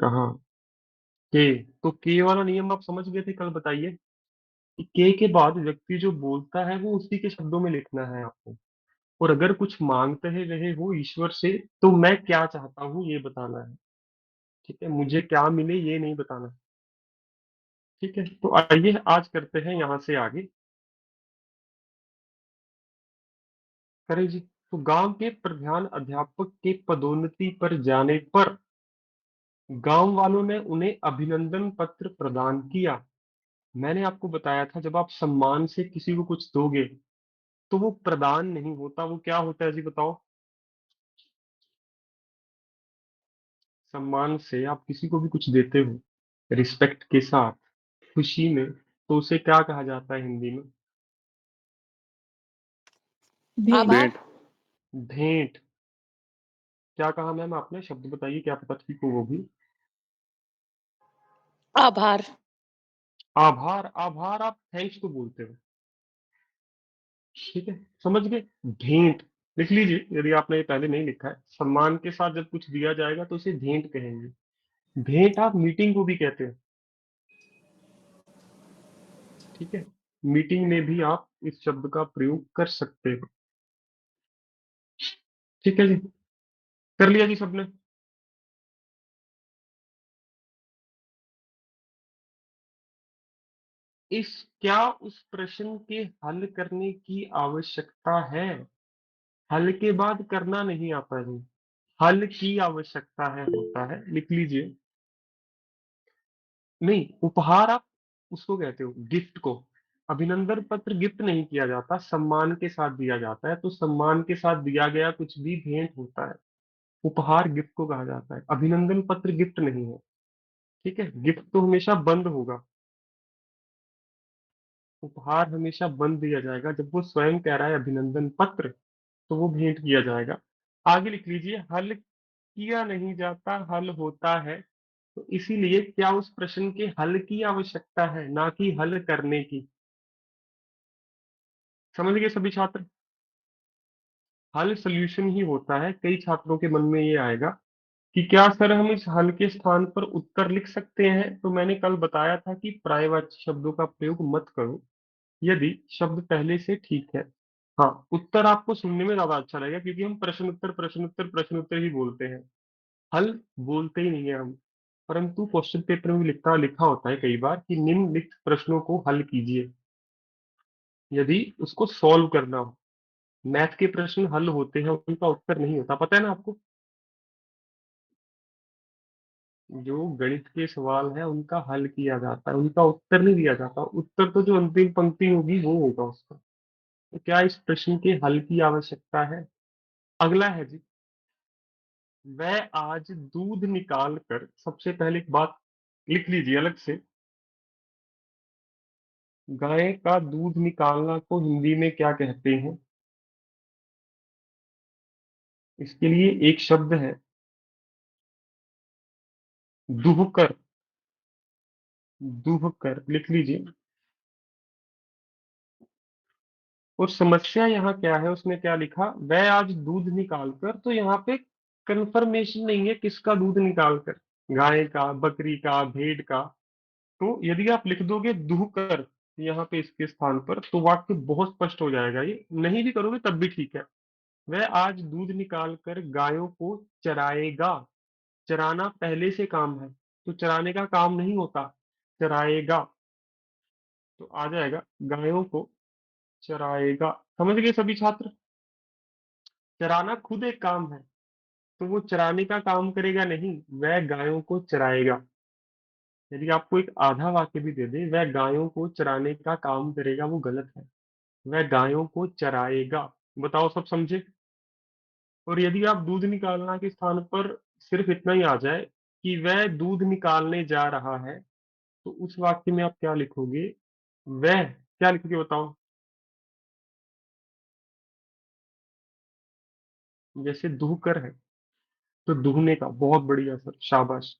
कहाँ? के। तो के वाला नियम आप समझ गए थे कल, बताइए कि के बाद व्यक्ति जो बोलता है वो उसी के शब्दों में लिखना है आपको। और अगर कुछ मांगते हैं रहे हो ईश्वर से, तो मैं क्या चाहता हूँ ये बताना है। ठीक है, मुझे क्या मिले ये नहीं बताना। ठीक है, तो आइए आज करते हैं यहाँ से आगे। करें जी। तो गांव के प्रधान अध्यापक के पदोन्नति पर जाने पर गांव वालों ने उन्हें अभिनंदन पत्र प्रदान किया। मैंने आपको बताया था जब आप सम्मान से किसी को कुछ दोगे तो वो प्रदान नहीं होता, वो क्या होता है जी बताओ। सम्मान से आप किसी को भी कुछ देते हो, रिस्पेक्ट के साथ, खुशी में, तो उसे क्या कहा जाता है हिंदी में? भेंट। आभार। भेंट। क्या कहा मैम आपने? शब्द बताइए, क्या पता ठीक हो वो भी। आभार। आभार। आभार आप थैंक्स को बोलते हो। ठीक है, समझ गए। भेंट लिख लीजिए, यदि आपने ये पहले नहीं लिखा है। सम्मान के साथ जब कुछ दिया जाएगा तो उसे भेंट कहेंगे। भेंट आप मीटिंग को भी कहते हैं। ठीक है, मीटिंग में भी आप इस शब्द का प्रयोग कर सकते हो। ठीक है जी, कर लिया जी सबने? इस क्या उस प्रश्न के हल करने की आवश्यकता है? हल के बाद करना नहीं आता है। हल की आवश्यकता है होता है, लिख लीजिए। नहीं, उपहार आप उसको कहते हो, गिफ्ट को। अभिनंदन पत्र गिफ्ट नहीं किया जाता, सम्मान के साथ दिया जाता है। तो सम्मान के साथ दिया गया कुछ भी भेंट होता है। उपहार गिफ्ट को कहा जाता है, अभिनंदन पत्र गिफ्ट नहीं है। ठीक है, गिफ्ट तो हमेशा बंद होगा, उपहार हमेशा बंद दिया जाएगा। जब वो स्वयं कह रहा है अभिनंदन पत्र, तो वो भेंट किया जाएगा। आगे लिख लीजिए, हल किया नहीं जाता, हल होता है। तो इसीलिए क्या उस प्रश्न के हल की आवश्यकता है, ना कि हल करने की। समझ गए सभी छात्र? हल सोल्यूशन ही होता है। कई छात्रों के मन में ये आएगा कि क्या सर हम इस हल के स्थान पर उत्तर लिख सकते हैं? तो मैंने कल बताया था कि पर्यायवाची शब्दों का प्रयोग मत करो यदि शब्द पहले से ठीक है। हाँ, उत्तर आपको सुनने में ज्यादा अच्छा लगेगा, क्योंकि हम प्रश्न उत्तर प्रश्न उत्तर प्रश्न उत्तर ही बोलते हैं। हल बोलते ही नहीं है हम। परंतु क्वेश्चन पेपर में लिखा लिखा होता है कई बार कि निम्नलिखित प्रश्नों को हल कीजिए, यदि उसको सॉल्व करना हो। मैथ के प्रश्न हल होते हैं, उनका उत्तर नहीं होता, पता है ना आपको। जो गणित के सवाल है उनका हल किया जाता है, उनका उत्तर नहीं दिया जाता। उत्तर तो जो अंतिम पंक्ति होगी वो होगा उसका। तो क्या इस प्रश्न के हल की आवश्यकता है? अगला है जी, वह आज दूध निकाल कर, सबसे पहले एक बात लिख लीजिए अलग से। गाय का दूध निकालना को हिंदी में क्या कहते हैं? इसके लिए एक शब्द है, दुहकर। दुहकर लिख लीजिए। और समस्या यहाँ क्या है, उसने क्या लिखा, वह आज दूध निकाल कर। तो यहाँ पे कंफर्मेशन नहीं है किसका दूध निकाल कर, गाय का, बकरी का, भेड़ का। तो यदि आप लिख दोगे दुह कर यहाँ पे इसके स्थान पर, तो वाक्य बहुत स्पष्ट हो जाएगा। ये नहीं भी करोगे तब भी ठीक है। वह आज दूध निकाल कर गायों को चराएगा। चराना पहले से काम है, तो चराने का काम नहीं होता, चराएगा। तो आ जाएगा गायों को चराएगा। समझ गए सभी छात्र? चराना खुद एक काम है, तो वो चराने का काम करेगा नहीं, वह गायों को चराएगा। यदि आपको एक आधा वाक्य भी दे दे, वह गायों को चराने का काम करेगा, वो गलत है। वह गायों को चराएगा। बताओ सब समझे? और यदि आप दूध निकालना के स्थान पर सिर्फ इतना ही आ जाए कि वह दूध निकालने जा रहा है, तो उस वाक्य में आप क्या लिखोगे? वह क्या लिखोगे बताओ? जैसे दूहकर है, तो दूहने का, बहुत बढ़िया सर, शाबाश।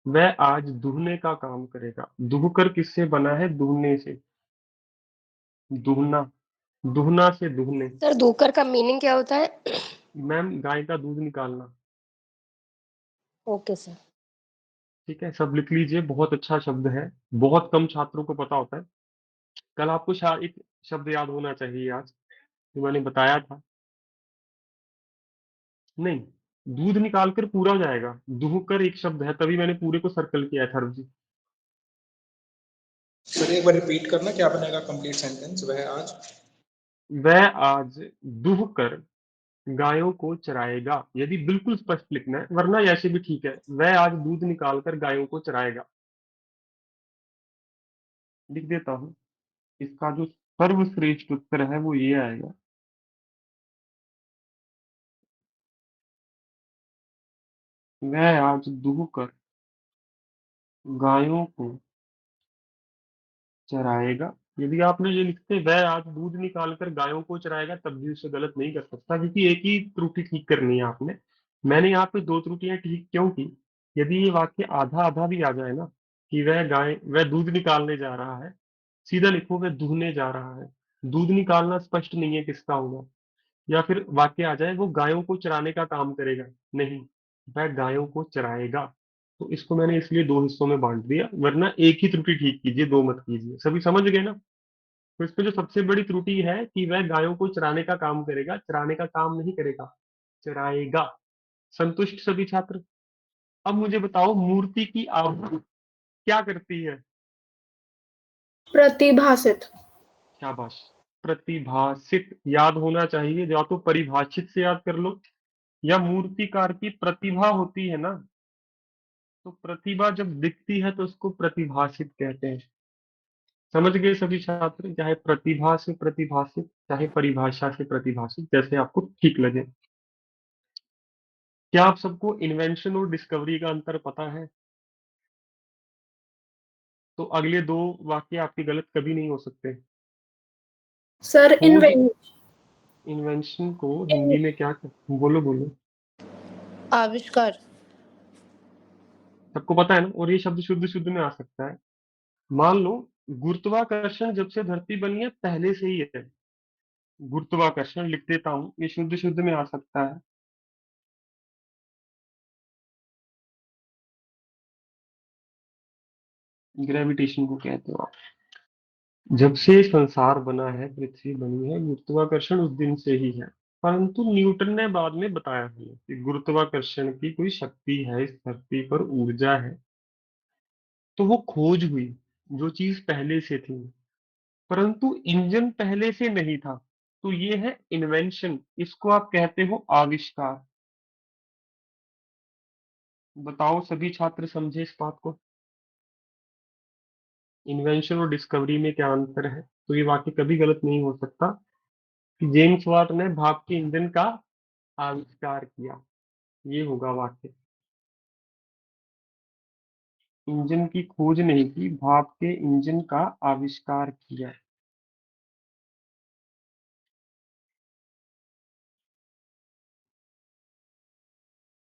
वह आज दूहने का काम करेगा। दूहकर किससे बना है? दूहने से। दूहना, दूहना से दूहने। सर धोकर का मीनिंग क्या होता है? मैम, गाय का दूध निकालना। Okay sir. ठीक है, सब लिख लीजिए, बहुत अच्छा शब्द है। बहुत कम छात्रों को पता होता है। कल आपको एक शब्द याद होना चाहिए आज, जो मैंने बताया था। नहीं, दूध निकाल कर पूरा हो जाएगा। दूह कर एक शब्द है, तभी मैंने पूरे को सर्कल किया था जी। सर एक बार रिपीट करना, क्या बनेगा कंप्लीट सेंटेंस? वह आज। वह आज दूह कर गायों को चराएगा, यदि बिल्कुल स्पष्ट लिखना है, वरना ऐसे भी ठीक है। वह आज दूध निकाल कर गायों को चराएगा, लिख देता हूँ। इसका जो सर्वश्रेष्ठ उत्तर है वो ये आएगा। वह आज दूह कर गायों को चराएगा। यदि आपने ये लिखते वह आज दूध निकाल कर गायों को चराएगा, तब भी उसे गलत नहीं कर सकता, क्योंकि एक ही त्रुटि ठीक करनी है आपने। मैंने यहाँ पे दो त्रुटियां ठीक क्यों की? यदि ये वाक्य आधा आधा भी आ जाए ना, कि वह दूध निकालने जा रहा है, सीधा लिखो वह दूहने जा रहा है। दूध निकालना स्पष्ट नहीं है किसका होगा। या फिर वाक्य आ जाए वो गायों को चराने का काम करेगा, नहीं, वह गायों को चराएगा। तो इसको मैंने इसलिए दो हिस्सों में बांट दिया, वरना एक ही त्रुटि ठीक कीजिए, दो मत कीजिए। सभी समझ गए ना? तो इसमें जो सबसे बड़ी त्रुटि है कि वह गायों को चराने का काम करेगा, चराने का काम नहीं करेगा, चराएगा। संतुष्ट सभी छात्र? अब मुझे बताओ, मूर्ति की आवृत्ति क्या करती है? प्रतिभासित। शाबाश, प्रतिभासित याद होना चाहिए। या तो परिभाषित से याद कर लो, या मूर्तिकार की प्रतिभा होती है ना, तो प्रतिभा जब दिखती है तो उसको प्रतिभासित कहते हैं। समझ गए सभी छात्र? चाहे प्रतिभा से प्रतिभासित, चाहे परिभाषा से प्रतिभासित, जैसे आपको ठीक लगे। क्या आप सबको इन्वेंशन और डिस्कवरी का अंतर पता है? तो अगले दो वाक्य आपके गलत कभी नहीं हो सकते। सर खोज। इन्वेंट। इन्वेंशन को हिंदी में क्या बोलो बोलो। आविष्कार। सबको पता है ना? और ये शब्द शुद्ध शुद्ध में आ सकता है। मान लो, गुरुत्वाकर्षण जब से धरती बनी है पहले से ही है। गुरुत्वाकर्षण लिख देता हूँ, ये शुद्ध शुद्ध में आ सकता है। ग्रेविटेशन को कहते हो आप। जब से संसार बना है, पृथ्वी बनी है, गुरुत्वाकर्षण उस दिन से ही है। परंतु न्यूटन ने बाद में बताया हमें कि गुरुत्वाकर्षण की कोई शक्ति है, इस धरती पर ऊर्जा है। तो वो खोज हुई, जो चीज पहले से थी। परंतु इंजन पहले से नहीं था। तो ये है इन्वेंशन, इसको आप कहते हो आविष्कार। बताओ सभी छात्र समझे इस बात को? इन्वेंशन और डिस्कवरी में क्या अंतर है? तो ये वाक्य कभी गलत नहीं हो सकता कि जेम्स वाट ने भाप के इंजन का आविष्कार किया। ये होगा वाक्य। इंजन की खोज नहीं की, भाप के इंजन का आविष्कार किया।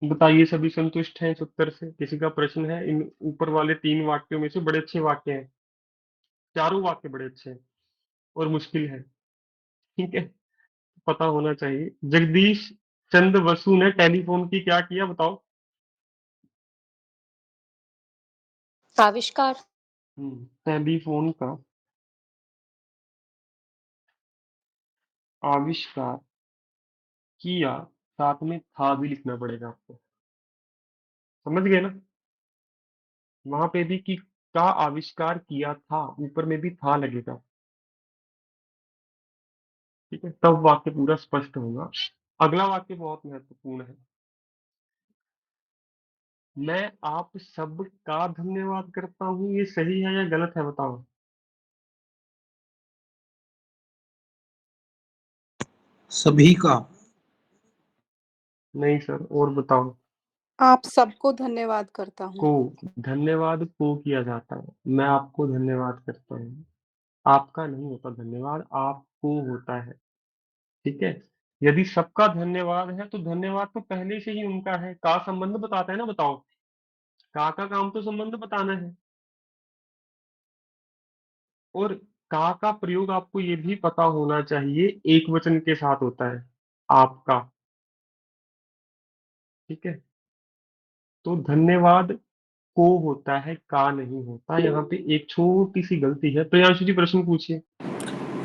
बताइए सभी संतुष्ट हैं इस उत्तर से? किसी का प्रश्न है? इन ऊपर वाले तीन वाक्यों में से बड़े अच्छे वाक्य हैं, चारों वाक्य बड़े अच्छे हैं और मुश्किल है। ठीक है, पता होना चाहिए। जगदीश चंद्र बसु ने टेलीफोन की क्या किया, बताओ? आविष्कार। टेलीफोन का आविष्कार किया। साथ में था भी लिखना पड़ेगा आपको। समझ गए ना? वहां पे भी कि का आविष्कार किया था, ऊपर में भी था लगेगा। ठीक है, तब वाक्य पूरा स्पष्ट होगा। अगला वाक्य बहुत महत्वपूर्ण है। मैं आप सबका धन्यवाद करता हूँ, ये सही है या गलत है, बताओ? सभी का। नहीं सर, और बताओ? आप सबको धन्यवाद करता हूँ। को, धन्यवाद को किया जाता है। मैं आपको धन्यवाद करता हूँ, आपका नहीं होता धन्यवाद, आपको होता है। ठीक है। यदि सबका धन्यवाद है तो धन्यवाद तो पहले से ही उनका है, का संबंध बताता है ना, बताओ? का काम तो संबंध बताना है। और का प्रयोग आपको ये भी पता होना चाहिए, एक वचन के साथ होता है, आपका। ठीक है। तो धन्यवाद को होता है, का नहीं होता। यहाँ पे एक छोटी सी गलती है। प्रियांशु जी प्रश्न पूछिए।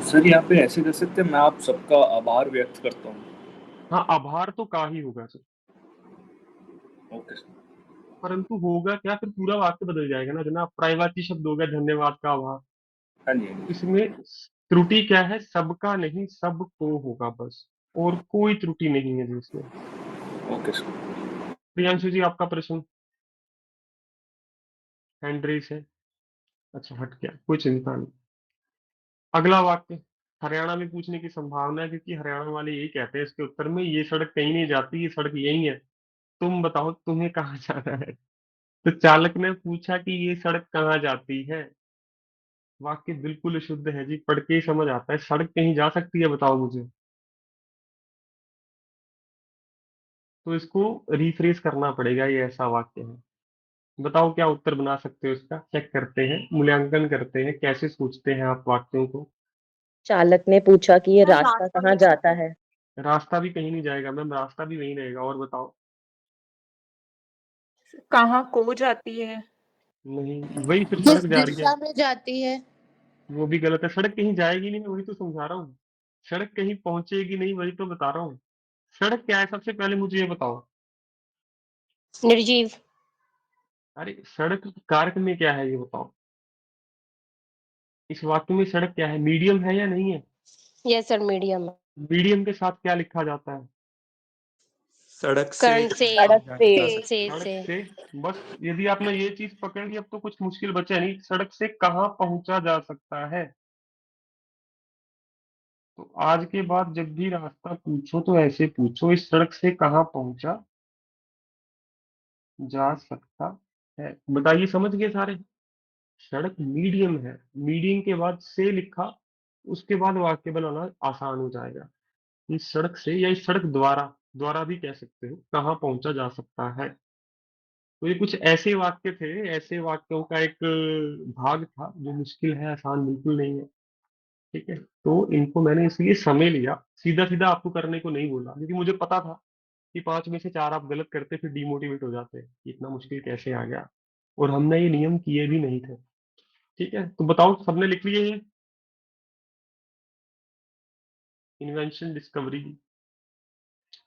सर यहाँ पे ऐसे कर सकते हैं, मैं आप सबका आभार व्यक्त करता हूँ। हाँ, आभार तो का ही होगा सर, ओके सर। परंतु होगा क्या, फिर पूरा वाक्य बदल जाएगा ना जनाब। पर्यायवाची शब्द हो गया धन्यवाद का आभार। हाँ जी, हाँ जी। इसमें त्रुटि क्या है, सबका नहीं सबको होगा बस, और कोई त्रुटि नहीं है जी इसमें। Okay sir. प्रियांशु जी आपका प्रश्न, हैंड रेस है। अच्छा हट गया, कोई चिंता नहीं। अगला वाक्य हरियाणा में पूछने की संभावना है, क्योंकि हरियाणा वाले यही कहते हैं इसके उत्तर में, ये सड़क कहीं नहीं जाती, ये सड़क यही है, तुम बताओ तुम्हें कहाँ जाना है। तो चालक ने पूछा कि ये सड़क कहाँ जाती है। वाक्य बिल्कुल शुद्ध है जी, पढ़ के ही समझ आता है। सड़क कहीं जा सकती है बताओ मुझे। तो इसको रिफ्रेश करना पड़ेगा, ये ऐसा वाक्य है। बताओ क्या उत्तर बना सकते हो इसका। चेक करते हैं, मूल्यांकन करते हैं, कैसे सोचते हैं आप वाक्यों को। चालक ने पूछा कि ये सर रास्ता लास्ट कहाँ वाला जाता है। रास्ता भी कहीं नहीं जाएगा मैम, रास्ता भी वहीं रहेगा। और बताओ। कहाँ को जाती है। नहीं, वही फिर किस सड़क जा रही है। दिशा में जाती है। वो भी गलत है, सड़क कहीं जाएगी नहीं, मैं वही तो समझा रहा हूँ। सड़क कहीं पहुंचेगी नहीं, वही तो बता रहा हूँ। सड़क क्या है सबसे पहले मुझे ये बताओ। निर्जीव। अरे सड़क कारक में क्या है ये बताओ। इस वाक्य में सड़क क्या है, मीडियम है या नहीं है। Yes sir, medium. मीडियम के साथ क्या लिखा जाता है। सड़क से कर्ण से। सड़क जाया से। जा सकता सड़क से। से। बस यदि आपने ये चीज पकड़ ली, अब तो कुछ मुश्किल बचा नहीं। सड़क से कहाँ पहुंचा जा सकता है। तो आज के बाद जब भी रास्ता पूछो तो ऐसे पूछो, इस सड़क से कहाँ पहुंचा जा सकता है। बताइए, समझ गए सारे। सड़क मीडियम है, मीडियम के बाद से लिखा, उसके बाद वाक्य बनाना आसान हो जाएगा। इस सड़क से या इस सड़क द्वारा, द्वारा भी कह सकते हो, कहाँ पहुंचा जा सकता है। तो ये कुछ ऐसे वाक्य थे, ऐसे वाक्यों का एक भाग था जो मुश्किल है, आसान बिल्कुल नहीं है। ठीक है, तो इनको मैंने इसलिए समय लिया, सीधा सीधा आपको करने को नहीं बोला, क्योंकि मुझे पता था कि 5 में से 4 आप गलत करते फिर डिमोटिवेट हो जाते कि इतना मुश्किल कैसे आ गया। और हमने ये नियम किए भी नहीं थे। ठीक है, तो बताओ सबने लिख लिए ये। इन्वेंशन डिस्कवरी,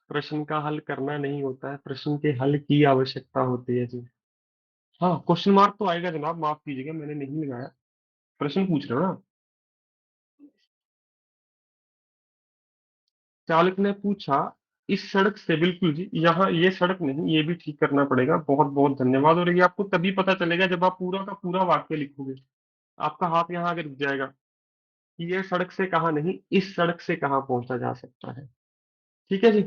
प्रश्न का हल करना नहीं होता है, प्रश्न के हल की आवश्यकता होती है जी। हाँ, क्वेश्चन मार्क तो आएगा जनाब, माफ कीजिएगा मैंने नहीं लगाया। प्रश्न पूछ रहे हो ना। चालक ने पूछा इस सड़क से, बिल्कुल जी, यहाँ ये सड़क नहीं, ये भी ठीक करना पड़ेगा। बहुत बहुत धन्यवाद। और ये आपको तभी पता चलेगा जब आप पूरा का पूरा वाक्य लिखोगे। आपका हाथ यहाँ आगे रुक जाएगा कि ये सड़क से कहाँ नहीं, इस सड़क से कहाँ पहुंचा जा सकता है। ठीक है जी,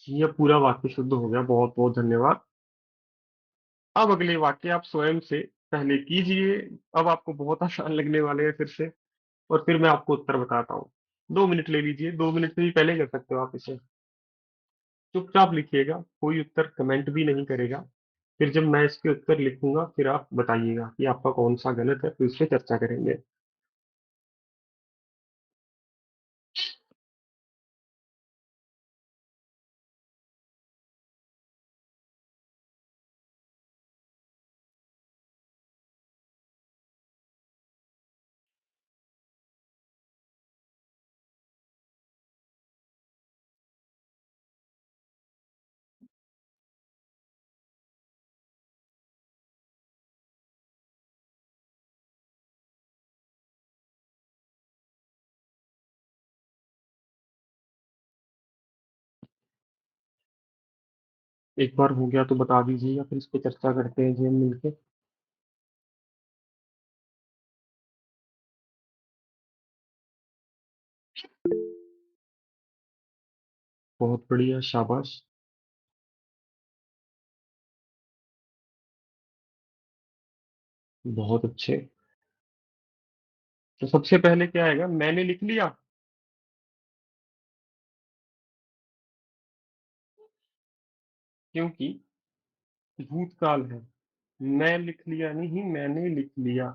ये पूरा वाक्य शुद्ध हो गया। बहुत बहुत धन्यवाद। अब अगले वाक्य आप स्वयं से पहले कीजिए। अब आपको बहुत आसान लगने वाले हैं फिर से, और फिर मैं आपको उत्तर बताता हूँ। 2 मिनट ले लीजिए, 2 मिनट से भी पहले कर सकते हो आप इसे। चुपचाप लिखिएगा, कोई उत्तर कमेंट भी नहीं करेगा। फिर जब मैं इसके उत्तर लिखूंगा फिर आप बताइएगा कि आपका कौन सा गलत है, फिर उस पर चर्चा करेंगे। एक बार हो गया तो बता दीजिएगा, फिर इस पे चर्चा करते हैं जी हम मिलके। बहुत बढ़िया, शाबाश। बहुत अच्छे। तो सबसे पहले क्या आएगा, मैंने लिख लिया। क्योंकि भूतकाल है। मैं लिख लिया नहीं, मैंने लिख लिया।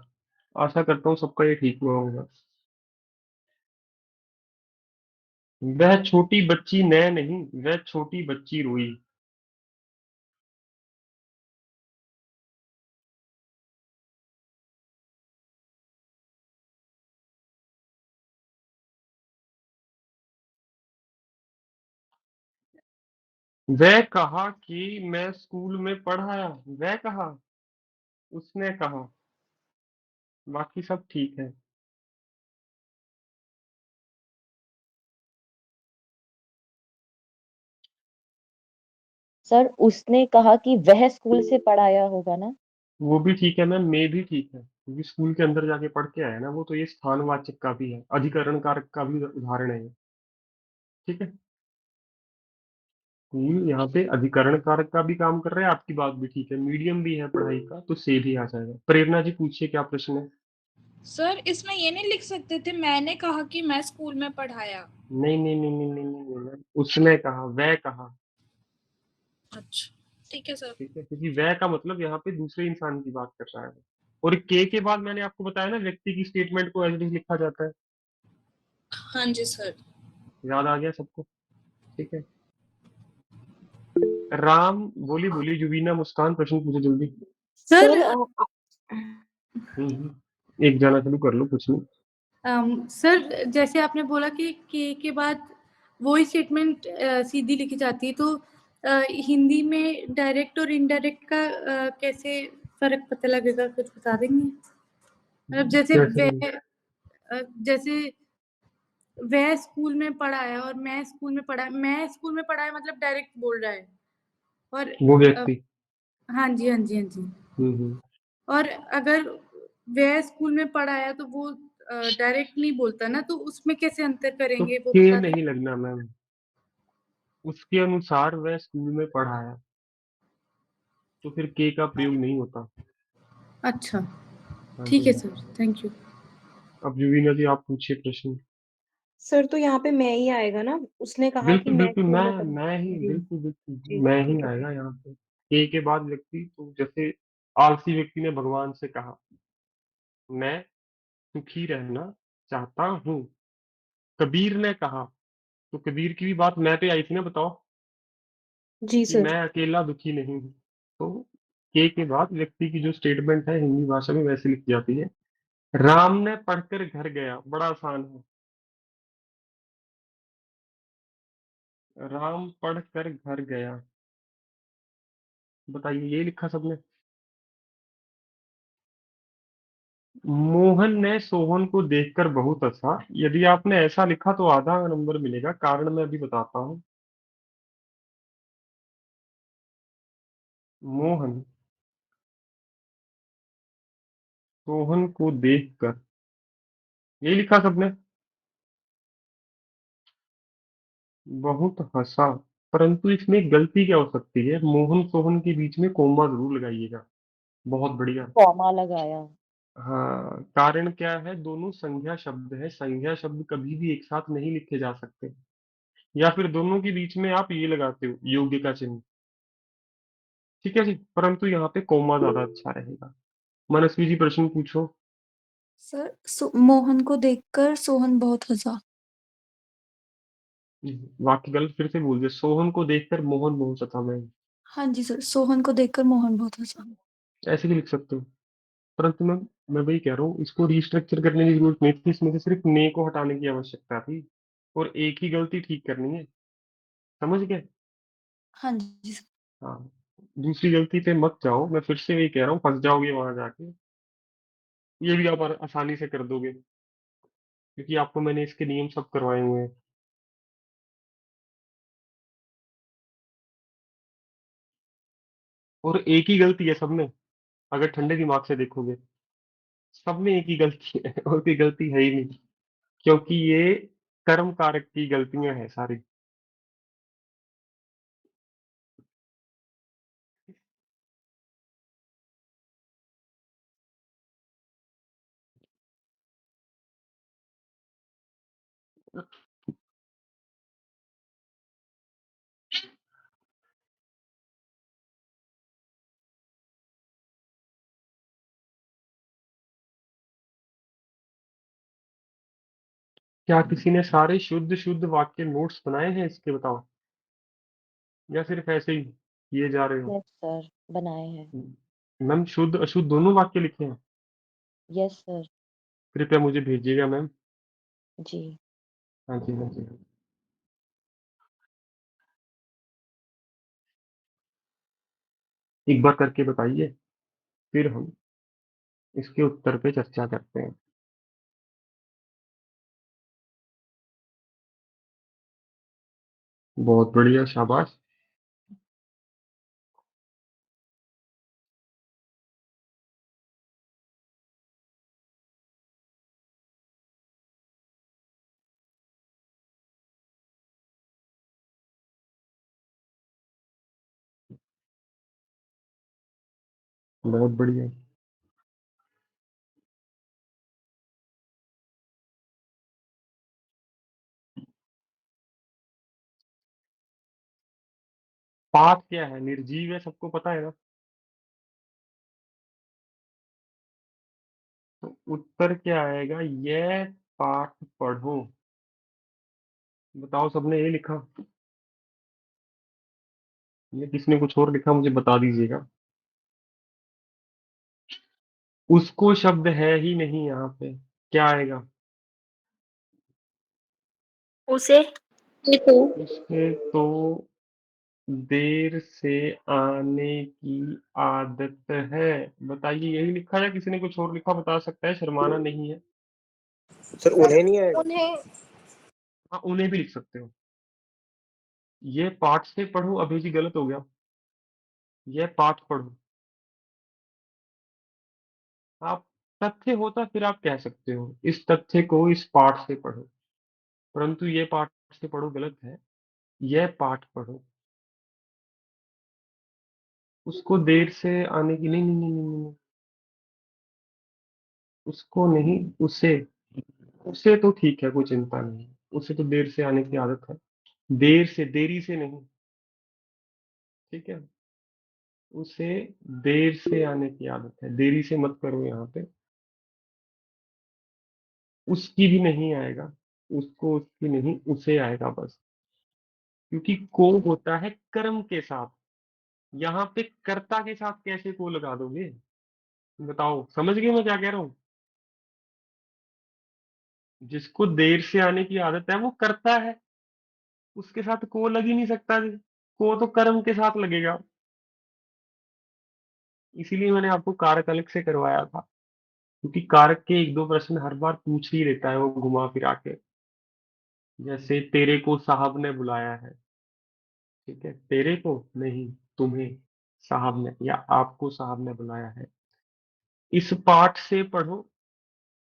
आशा करता हूँ सबका ये ठीक हुआ होगा। वह छोटी बच्ची न नहीं, वह छोटी बच्ची रोई। वह कहा कि मैं स्कूल में पढ़ आया। वह कहा, उसने कहा, बाकी सब ठीक है। सर उसने कहा कि वह स्कूल से पढ़ आया होगा ना। वो भी ठीक है मैम, मैं भी ठीक है, क्योंकि स्कूल के अंदर जाके पढ़ के आया ना वो, तो ये स्थानवाचक का भी है, अधिकरण कारक का भी उदाहरण है ये। ठीक है, स्कूल यहाँ पे अधिकरण कारक का भी काम कर रहा है, आपकी बात भी ठीक है, मीडियम भी है पढ़ाई का, तो से भी आ जाएगा। प्रेरणा जी पूछिए क्या प्रश्न है। सर इसमें ये नहीं लिख सकते थे मैंने कहा कि मैं स्कूल में पढ़ाया। नहीं नहीं नहीं नहीं नहीं नहीं, नहीं, नहीं। उसने कहा, वह कहा। अच्छा ठीक है सर। ठीक है, क्योंकि वह का मतलब यहाँ पे दूसरे इंसान की बात कर रहा है। और के बाद मैंने आपको बताया ना, व्यक्ति की स्टेटमेंट को एज इट इज लिखा जाता है। हाँ जी सर। याद आ गया सबको। ठीक है, राम, बोली बोली जुबीना मुस्कान, प्रश्न पूछो जल्दी। सर एक जाना शुरू कर लो, कुछ नहीं। सर जैसे आपने बोला कि के बाद वही स्टेटमेंट सीधी लिखी जाती है, तो हिंदी में डायरेक्ट और इनडायरेक्ट का कैसे फर्क पता लगेगा, कुछ बता देंगे? मतलब जैसे कैसे? जैसे वह स्कूल में पढ़ा है और मैं स्कूल में पढ़ा है, मैं स्कूल में पढ़ा है मतलब डायरेक्ट बोल रहा है। और वो व्यक्ति। हाँ जी, हाँ जी, हाँ जी। हम्म। और अगर वह स्कूल में पढ़ा है तो वो डायरेक्ट नहीं बोलता ना, तो उसमें कैसे अंतर तो करेंगे वो के बता दें? नहीं लगना मैम, उसके अनुसार वह स्कूल में पढ़ा है, तो फिर के का प्रयोग नहीं होता। अच्छा, हाँ ठीक जी। है सर, थैंक यू। अब जुबीना जी आप पूछिए प्रश्न। सर तो यहाँ पे मैं ही आएगा ना, उसने कहा कि बिल्कुल मैं बिल्कुल, स्कूल में मैं पढ़ा। मैं ही, जी बिल्कुल बिल्कुल जी मैं ही ठीक है आएगा यहाँ पे। के बाद व्यक्ति, तो जैसे आलसी व्यक्ति ने भगवान से कहा, मैं सुखी रहना चाहता हूँ। कबीर ने कहा, तो कबीर की भी बात मैं पे आई थी ना, बताओ, जी कि सर। मैं अकेला दुखी नहीं हूँ। तो के बाद व्यक्ति की जो स्टेटमेंट है हिंदी भाषा में वैसे लिखी जाती है। राम ने पढ़कर घर गया, बड़ा आसान है। राम पढ़कर घर गया, बताइए, ये लिखा सबने। मोहन ने सोहन को देखकर बहुत हंसा। यदि आपने ऐसा लिखा तो आधा नंबर मिलेगा, कारण मैं अभी बताता हूँ। मोहन सोहन को देखकर, ये लिखा सबने, बहुत हंसा। परंतु इसमें एक गलती क्या हो सकती है, मोहन सोहन के बीच में कोमा जरूर लगाइएगा। बहुत बढ़िया। कॉमा लगाया। हाँ, कारण क्या है, दोनों संज्ञा शब्द है, संज्ञा शब्द कभी भी एक साथ नहीं लिखे जा सकते। या फिर दोनों के बीच में आप ये लगाते हो, योग्य का चिन्ह। ठीक है जी, परंतु यहाँ पे कोमा ज्यादा अच्छा रहेगा। मनस्वी जी प्रश्न पूछो। सर मोहन को देखकर सोहन बहुत हंसा। वाक्य गलत, फिर से बोल दिया, सोहन को देखकर मोहन बहुत था मैं। हाँ जी सर सोहन को देखकर मोहन बहुत हंसा। ऐसे भी लिख सकते हो, परंतु मैं वही कह रहा हूँ, इसको रिस्ट्रक्चर करने की जरूरत नहीं थी, इसमें से सिर्फ ने को हटाने की आवश्यकता थी, और एक ही गलती ठीक करनी है। समझ गए? हाँ जी सर। हाँ, दूसरी गलती पे मत जाओ, मैं फिर से वही कह रहा हूँ, फंस जाओगे वहां जाके। ये भी आप आसानी से कर दोगे, क्योंकि आपको मैंने इसके नियम सब करवाए हुए हैं। और एक ही गलती है सब में, अगर ठंडे दिमाग से देखोगे, सब में एक ही गलती है और कोई गलती है ही नहीं, क्योंकि ये कर्म कारक की गलतियां हैं सारी। क्या किसी ने सारे शुद्ध शुद्ध वाक्य नोट्स बनाए हैं इसके, बताओ, या सिर्फ ऐसे ही किए जा रहे हो? यस सर, बनाए हैं। मैम, शुद्ध अशुद्ध दोनों वाक्य लिखे हैं? Yes sir. कृपया मुझे भेजिएगा मैम। जी। हाँ जी, हाँ जी। एक बार करके बताइए, फिर हम इसके उत्तर पे चर्चा करते हैं। बहुत बढ़िया, शाबाश। बहुत बढ़िया। पाठ क्या है? निर्जीव है, सबको पता है ना। तो उत्तर क्या आएगा? यह पाठ पढ़ो। बताओ, सबने ये लिखा? ये किसने कुछ और लिखा, मुझे बता दीजिएगा। उसको शब्द है ही नहीं यहाँ पे, क्या आएगा? उसे ये तो उसके तो देर से आने की आदत है। बताइए, यही लिखा या किसी ने कुछ और लिखा? बता सकता है, शर्माना नहीं है। सर उन्हें नहीं आएगा। उन्हें हाँ, उन्हें भी लिख सकते हो। ये पाठ से पढ़ो, अभी जी गलत हो गया। ये पाठ पढ़ो। आप तथ्य होता फिर आप कह सकते हो इस तथ्य को इस पाठ से पढ़ो, परंतु ये पाठ से पढ़ो गलत है। यह पाठ पढ़ो। उसको देर से आने की, नहीं नहीं नहीं नहीं, नहीं। उसको नहीं, उसे। उसे तो ठीक है, कोई चिंता नहीं। उसे तो देर से आने की आदत है। देर से, देरी से नहीं। ठीक है। उसे देर से आने की आदत है, देरी से मत करो यहाँ पे। उसकी भी नहीं आएगा। उसको, उसकी नहीं, उसे आएगा बस। क्योंकि को होता है कर्म के साथ। यहाँ पे कर्ता के साथ कैसे को लगा दोगे? बताओ, समझ गए मैं क्या कह रहा हूँ? जिसको देर से आने की आदत है वो करता है, उसके साथ को लग ही नहीं सकता जी। को तो कर्म के साथ लगेगा। इसीलिए मैंने आपको कारक अलग से करवाया था, क्योंकि कारक के एक दो प्रश्न हर बार पूछ ही लेता है वो घुमा फिरा के। जैसे तेरे को साहब ने बुलाया है। ठीक है, तेरे को नहीं, तुम्हें साहब ने, या आपको साहब ने बुलाया है। इस पाठ से पढ़ो,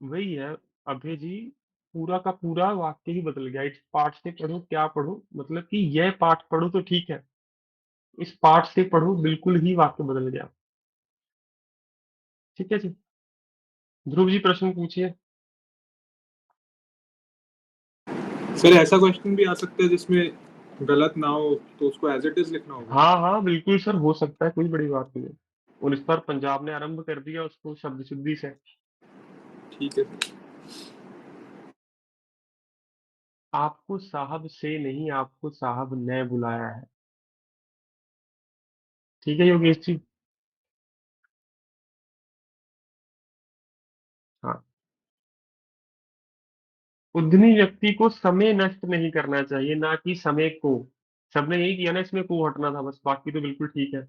वही है अभय जी। पूरा का पूरा वाक्य ही बदल गया। इस पाठ से पढ़ो, क्या पढ़ो मतलब कि यह पाठ पढ़ो तो ठीक है, इस पाठ से पढ़ो बिल्कुल ही वाक्य बदल गया। ठीक है जी। ध्रुव जी, प्रश्न पूछिए। सर ऐसा क्वेश्चन भी आ सकता है जिसमें गलत ना हो तो उसको एज इट इज लिखना होगा। हाँ हाँ, बिल्कुल सर, हो सकता है, कोई बड़ी बात नहीं है। और इस पर पंजाब ने आरंभ कर दिया उसको शब्द शुद्धि से। ठीक है सर। आपको साहब से नहीं, आपको साहब ने बुलाया है। ठीक है योगेश जी। हाँ। उद्यमी व्यक्ति को समय नष्ट नहीं करना चाहिए, ना कि समय को। सबने यही किया ना, इसमें को हटना था बस, बाकी तो बिल्कुल ठीक है।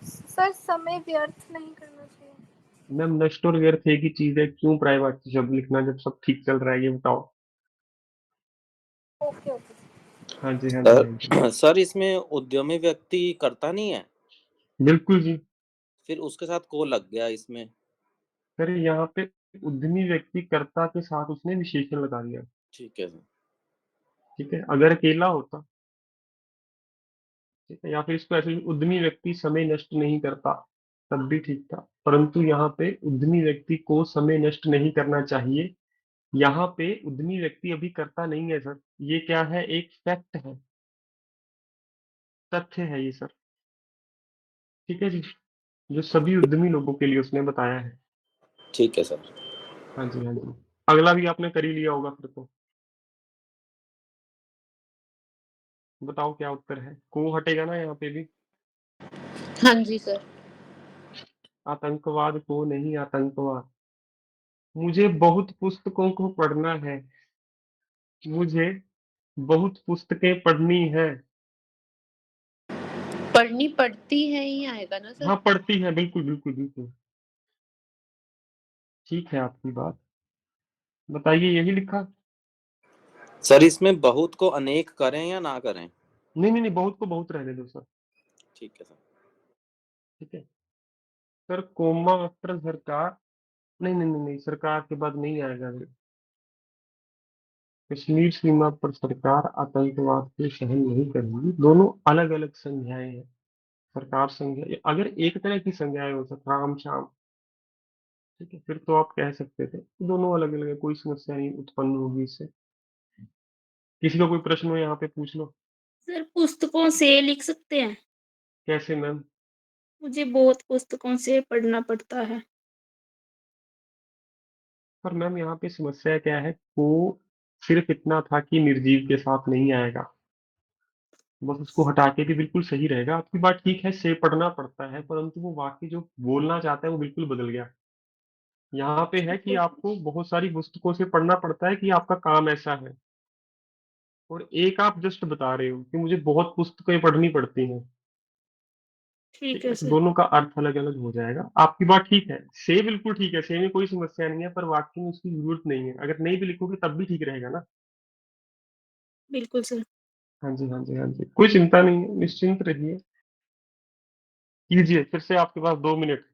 सर समय व्यर्थ नहीं करना चाहिए। मैम, नष्ट और व्यर्थ एक ही चीज है, क्यों पर्यायवाची शब्द लिखना जब सब ठीक चल रहा है, ये बताओ। Okay okay. हाँ जी, हाँ जी, हाँ जी। सर सर इसमें उद्यमी व्यक्ति करता नहीं है, बिल्कुल जी। फिर उसके साथ को लग गया इसमें। सर यहाँ पे उद्यमी व्यक्ति कर्ता के साथ उसने विशेषण लगा दिया। ठीक है सर। ठीक है, अगर अकेला होता, ठीक है, या फिर इसको ऐसे उद्यमी व्यक्ति समय नष्ट नहीं करता, तब भी ठीक था। परंतु यहाँ पे उद्यमी व्यक्ति को समय नष्ट नहीं करना चाहिए। यहाँ पे उद्यमी व्यक्ति अभी करता नहीं है सर। ये क्या है? एक फैक्ट है, तथ्य है ये सर। ठीक है जी, जो सभी उद्यमी लोगों के लिए उसने बताया है। ठीक है सर। हाँ जी, हाँ जी। अगला भी आपने कर ही लिया होगा फिर तो। बताओ क्या उत्तर है? को हटेगा ना यहाँ पे भी। हाँ जी सर। आतंकवाद को नहीं, आतंकवाद। मुझे बहुत पुस्तकों को पढ़ना है। मुझे बहुत पुस्तकें पढ़नी है। पढ़नी पड़ती है ही आएगा ना सर? हाँ, पड़ती है, बिल्कुल, बिल्कुल, बिल्कुल। ठीक है आपकी बात। बताइए यही लिखा? सर इसमें बहुत को अनेक करें या ना करें? नहीं, नहीं, नहीं, बहुत को बहुत रहने दो सर, ठीक है सर। ठीक है। सर कोमा आफ्टर सरकार, नहीं, नहीं, नहीं, नहीं, सरकार के बाद नहीं आएगा ये। कश्मीर सीमा पर सरकार आतंकवाद को सहन नहीं करेगी, दोनों अलग-अलग संज्ञाएं हैं। सरकार संज्ञा अगर एक तरह की संज्ञाएं हो सर, राम, श्याम, ठीक है, फिर तो आप कह सकते थे। दोनों अलग-अलग है, कोई समस्या नहीं उत्पन्न होगी इससे। किसी का कोई प्रश्न हो यहाँ पे पूछ लो। सर पुस्तकों से लिख सकते हैं? कैसे मैम? मुझे बहुत पुस्तकों से पढ़ना पड़ता है। पर मैम यहाँ पे समस्या क्या है, वो सिर्फ इतना था कि निर्जीव के साथ नहीं आएगा, बस उसको हटा के भी बिल्कुल सही रहेगा। आपकी बात ठीक है, से पढ़ना पड़ता है, परंतु वो वाक्य जो बोलना चाहता है वो बिल्कुल बदल गया। यहाँ पे है कि आपको बहुत सारी पुस्तकों से पढ़ना पड़ता है कि आपका काम ऐसा है, और एक आप जस्ट बता रहे हो कि मुझे बहुत पुस्तकें पढ़नी पड़ती हैं। ठीक ठीक है है, तो सर। दोनों का अर्थ अलग अलग हो जाएगा। आपकी बात ठीक है, से बिल्कुल ठीक है, से में कोई समस्या नहीं है, पर वाक्य में उसकी जरूरत नहीं है। अगर नहीं भी लिखोगे तब भी ठीक रहेगा ना। बिल्कुल सर। हाँ जी, हाँ जी, हाँ जी, कोई चिंता नहीं है, निश्चिंत रहिए। कीजिए फिर से, आपके पास 2 मिनट।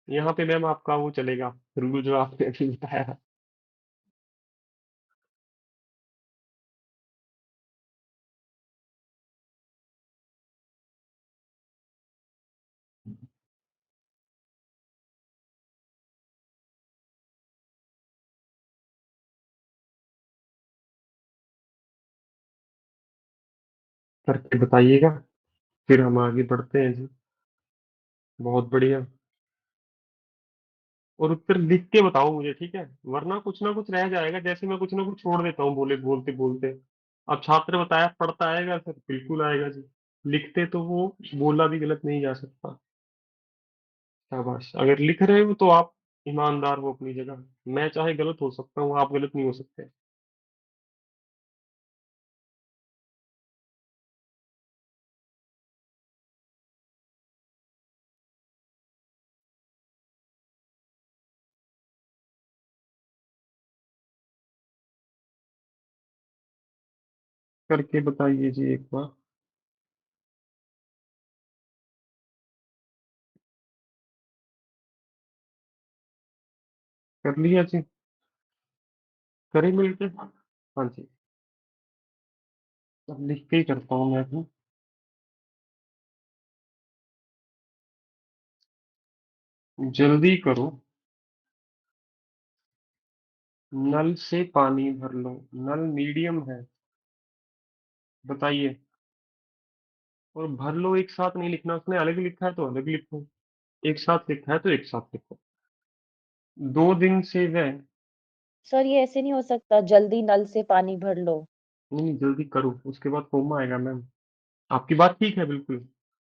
यहाँ पे मैम आपका वो चलेगा, रूल जो आपने अभी बताया। करके बताइएगा, फिर हम आगे बढ़ते हैं जी। बहुत बढ़िया। और उत्तर लिख के बताओ मुझे, ठीक है, वरना कुछ ना कुछ रह जाएगा, जैसे मैं कुछ ना कुछ छोड़ देता हूँ बोले बोलते बोलते। अब छात्र बताया पढ़ता आएगा सर, बिल्कुल आएगा जी। लिखते तो वो बोला भी गलत नहीं जा सकता। शाबाश, अगर लिख रहे हो तो आप ईमानदार हो अपनी जगह। मैं चाहे गलत हो सकता हूँ, आप गलत नहीं हो सकते। करके बताइए जी एक बार। कर लिया जी? करें मिलके? हाँ जी, अब लिख के ही करता हूँ मैं भी। जल्दी करो, नल से पानी भर लो। नल मीडियम है, बताइए। और भर लो एक साथ नहीं लिखना, उसने अलग लिखा है तो अलग लिखो, एक साथ लिखा है तो एक साथ लिखो। 2 दिन से वह, सर ये ऐसे नहीं हो सकता, जल्दी नल से पानी भर लो। नहीं नहीं, जल्दी करो उसके बाद कोमा आएगा मैम। आपकी बात ठीक है बिल्कुल,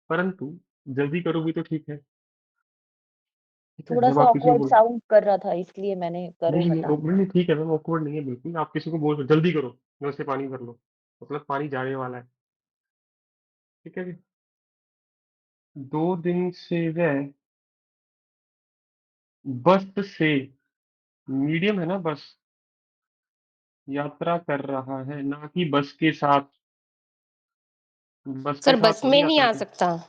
परंतु जल्दी करो भी तो ठीक है। ठीक है, थोड़ा जब सा आप किसी को ऑकवर्ड बोल, साउंड कर रहा था इसलिए मैंने करो नहीं नहीं हटा। नहीं, ठीक है मैम, ऑकवर्ड नहीं है बिल्कुल। आप किसी को बोल जल्दी करो, नल से पानी भर लो, मतलब पानी जाने वाला है। ठीक है जी। 2 दिन से वह बस से, मीडियम है ना बस, यात्रा कर रहा है, ना कि बस के साथ। बस के सर साथ बस थोड़ी में नहीं यात्रा आ कर। सकता।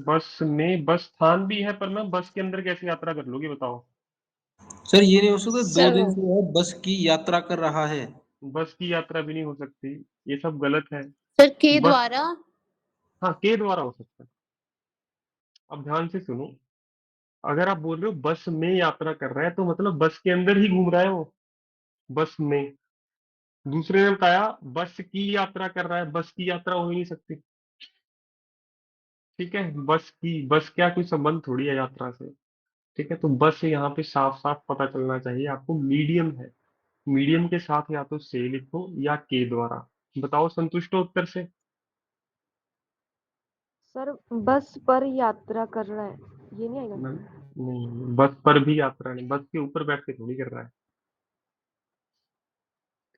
बस में बस स्थान भी है, पर मैं बस के अंदर कैसे यात्रा कर लूंगी बताओ? सर ये नहीं हो सकता, दो सर दिन से वह बस की यात्रा कर रहा है। बस की यात्रा भी नहीं हो सकती, ये सब गलत है। सर के बस, द्वारा? हाँ, के द्वारा हो सकता है। अब ध्यान से सुनो, अगर आप बोल रहे हो बस में यात्रा कर रहा है, तो मतलब बस के अंदर ही घूम रहा है वो, बस में। दूसरे ने बताया बस की यात्रा कर रहा है, बस की यात्रा हो ही नहीं सकती। ठीक है, बस की, बस क्या कोई संबंध थोड़ी है यात्रा से। ठीक है, तो बस यहाँ पे साफ साफ पता चलना चाहिए आपको, मीडियम है। मीडियम के साथ या तो से लिखो या के द्वारा। बताओ, संतुष्ट हो उत्तर से? सर बस पर यात्रा कर रहा है, ये नहीं आएगा। मैम, नहीं, बस पर भी यात्रा नहीं, बस के ऊपर बैठ के थोड़ी कर रहा है।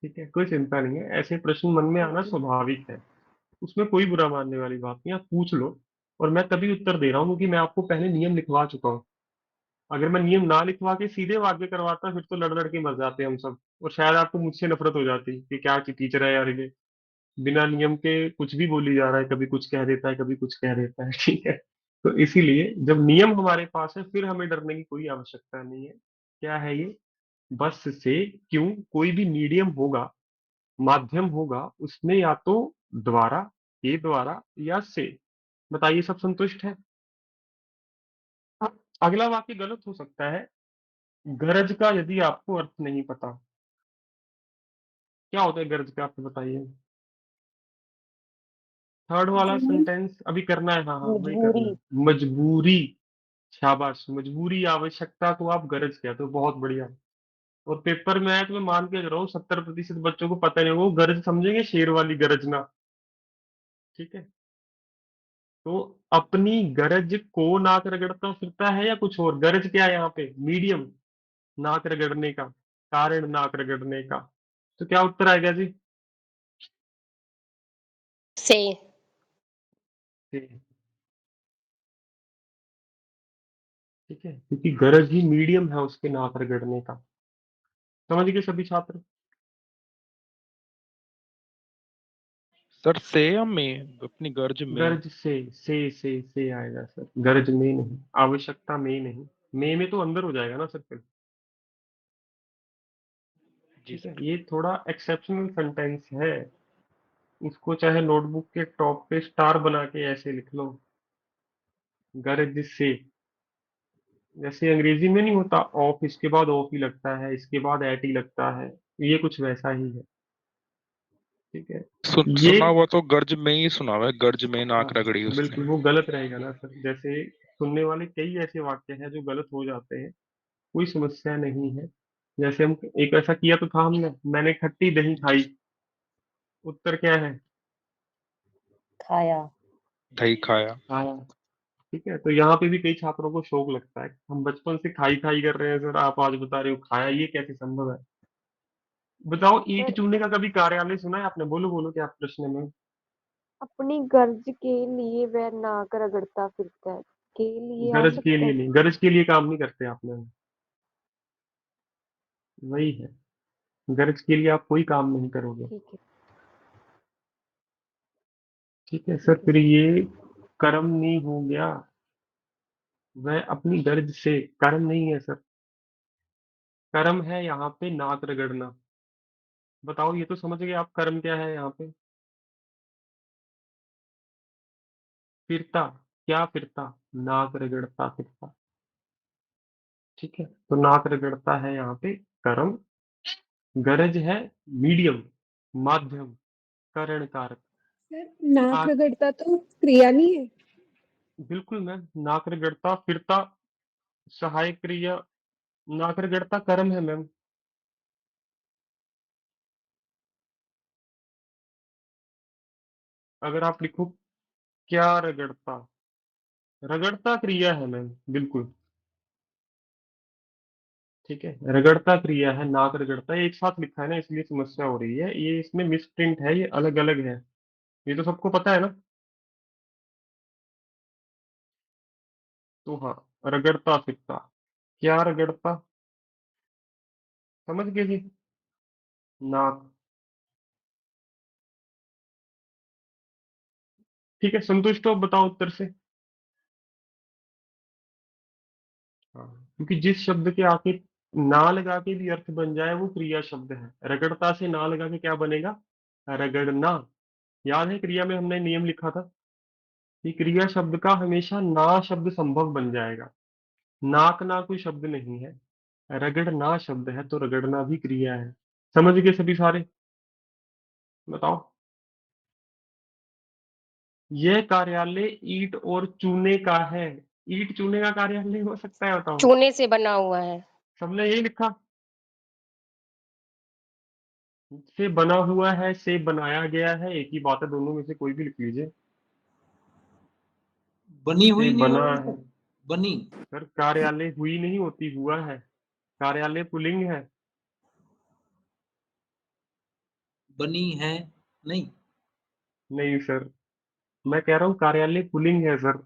ठीक है, कोई चिंता नहीं है, ऐसे प्रश्न मन में आना स्वाभाविक है, उसमें कोई बुरा मानने वाली बात नहीं, आप पूछ लो। और मैं तभी उत्तर दे रहा हूँ क्योंकि मैं आपको पहले नियम लिखवा चुका हूँ। अगर मैं नियम ना लिखवा के सीधे वाक्य करवाता फिर तो लड़ लड़ के मर जाते हम सब, और शायद आपको मुझसे नफरत हो जाती कि क्या टीचर है यार ये, बिना नियम के कुछ भी बोली जा रहा है, कभी कुछ कह देता है, कभी कुछ कह देता है। ठीक है, तो इसीलिए जब नियम हमारे पास है फिर हमें डरने की कोई आवश्यकता नहीं है। क्या है ये? बस से क्यों, कोई भी मीडियम होगा, माध्यम होगा, उसमें या तो द्वारा, के द्वारा या से। बताइए, सब संतुष्ट है? अगला वाक्य गलत हो सकता है, गरज का यदि आपको अर्थ नहीं पता। क्या होता है गरज का, आपको बताइए। थर्ड वाला मजबूरी। सेंटेंस अभी करना है, हाँ हाँ वही करना मजबूरी। है, मजबूरी। शाबाश, मजबूरी आवश्यकता को आप गरज कहते हो, बहुत बढ़िया। और पेपर में आया तो मैं मान के चल रहा हूँ 70% बच्चों को पता नहीं होगा, वो गरज समझेंगे शेर वाली गरजना। ठीक है, तो अपनी गरज को नाक रगड़ता फिरता है या कुछ और? गरज क्या है यहाँ पे? मीडियम, नाक रगड़ने का, कारण नाक रगड़ने का। तो क्या उत्तर आएगा जी? से। ठीक ठीक है, क्योंकि गरज ही मीडियम है उसके नाक रगड़ने का। समझ गए सभी छात्र? सर से या में, अपनी गर्ज में। गरज से आएगा सर, गरज में नहीं, आवश्यकता में नहीं। में तो अंदर हो जाएगा ना सर फिर। जी ठीक है, सर। ये थोड़ा एक्सेप्शनल सेंटेंस है, इसको चाहे नोटबुक के टॉप पे स्टार बना के ऐसे लिख लो, गरज से। जैसे अंग्रेजी में नहीं होता ऑफ, इसके बाद ऑफ ही लगता है, इसके बाद एट ही लगता है, ये कुछ वैसा ही है। ठीक है, ये सुना हुआ तो गर्ज में ही सुना हुआ है, गर्ज में हाँ नाक रगड़ी उसने। बिल्कुल वो गलत रहेगा ना सर, जैसे सुनने वाले कई ऐसे वाक्य हैं जो गलत हो जाते हैं, कोई समस्या नहीं है। जैसे हम एक ऐसा किया तो था हमने, मैंने खट्टी दही खाई, उत्तर क्या है? खाया। दही खाया। खाया। ठीक है, तो यहाँ पे भी कई छात्रों को शौक लगता है, हम बचपन से खाई खाई कर रहे हैं सर, आप आज बता रहे हो खाया, ये कैसे संभव है? बताओ, ईंट सर चूने का कभी कार्यालय सुना है आपने? बोलो बोलो, क्या प्रश्न में? अपनी गर्ज के लिए वह नाक रगड़ता फिरता है, के लिए आ गरज के सकता लिए है। नहीं, गरज के लिए काम नहीं करते आपने, वही है, गरज के लिए आप कोई काम नहीं करोगे। ठीक है। ठीक है सर, ठीक है फिर सर। ये कर्म नहीं हो गया, वह अपनी गरज से, कर्म नहीं है सर, कर्म है यहाँ पे नाक रगड़ना। बताओ, ये तो समझ गए आप, कर्म क्या है यहाँ पे? फिरता, क्या फिरता? नाक रगड़ता फिरता। ठीक है, तो नाक रगड़ता है यहाँ पे कर्म, गरज है मीडियम, माध्यम, करण कारक। सर नाक आ, रगड़ता तो क्रिया नहीं है। बिल्कुल मैम, नाक रगड़ता फिरता सहायक क्रिया, नाक रगड़ता कर्म है मैम। अगर आप लिखो क्या रगड़ता, रगड़ता क्रिया है मैम, बिल्कुल। ठीक है, रगड़ता क्रिया है, नाक रगड़ता, ये एक साथ लिखा है ना, इसलिए समस्या हो रही है, ये इसमें मिस प्रिंट है, ये अलग अलग है, ये तो सबको पता है ना। तो हाँ, रगड़ता फिरता, क्या रगड़ता, समझ गए जी? नाक। ठीक है, संतुष्ट हो? बताओ उत्तर से। हाँ, क्योंकि जिस शब्द के आके ना लगा के भी अर्थ बन जाए वो क्रिया शब्द है, रगड़ता से ना लगा के क्या बनेगा? रगड़ना। याद है क्रिया में हमने नियम लिखा था कि क्रिया शब्द का हमेशा ना शब्द संभव बन जाएगा, नाक ना कोई शब्द नहीं है, रगड़ना शब्द है, तो रगड़ना भी क्रिया है। समझ गए सभी सारे? बताओ, यह कार्यालय ईंट और चूने का है, ईंट चूने का कार्यालय हो सकता है? बताओ, चूने से बना हुआ है। सबने यही लिखा, से बना हुआ है, से बनाया गया है, एक ही बात है, दोनों में से कोई भी लिख लीजिए। बनी से हुई नहीं बना होगी है, तो बनी सर कार्यालय हुई नहीं होती, हुआ है। कार्यालय पुल्लिंग है। बनी है नहीं। नहीं सर, मैं कह रहा हूँ कार्यालय पुल्लिंग है सर।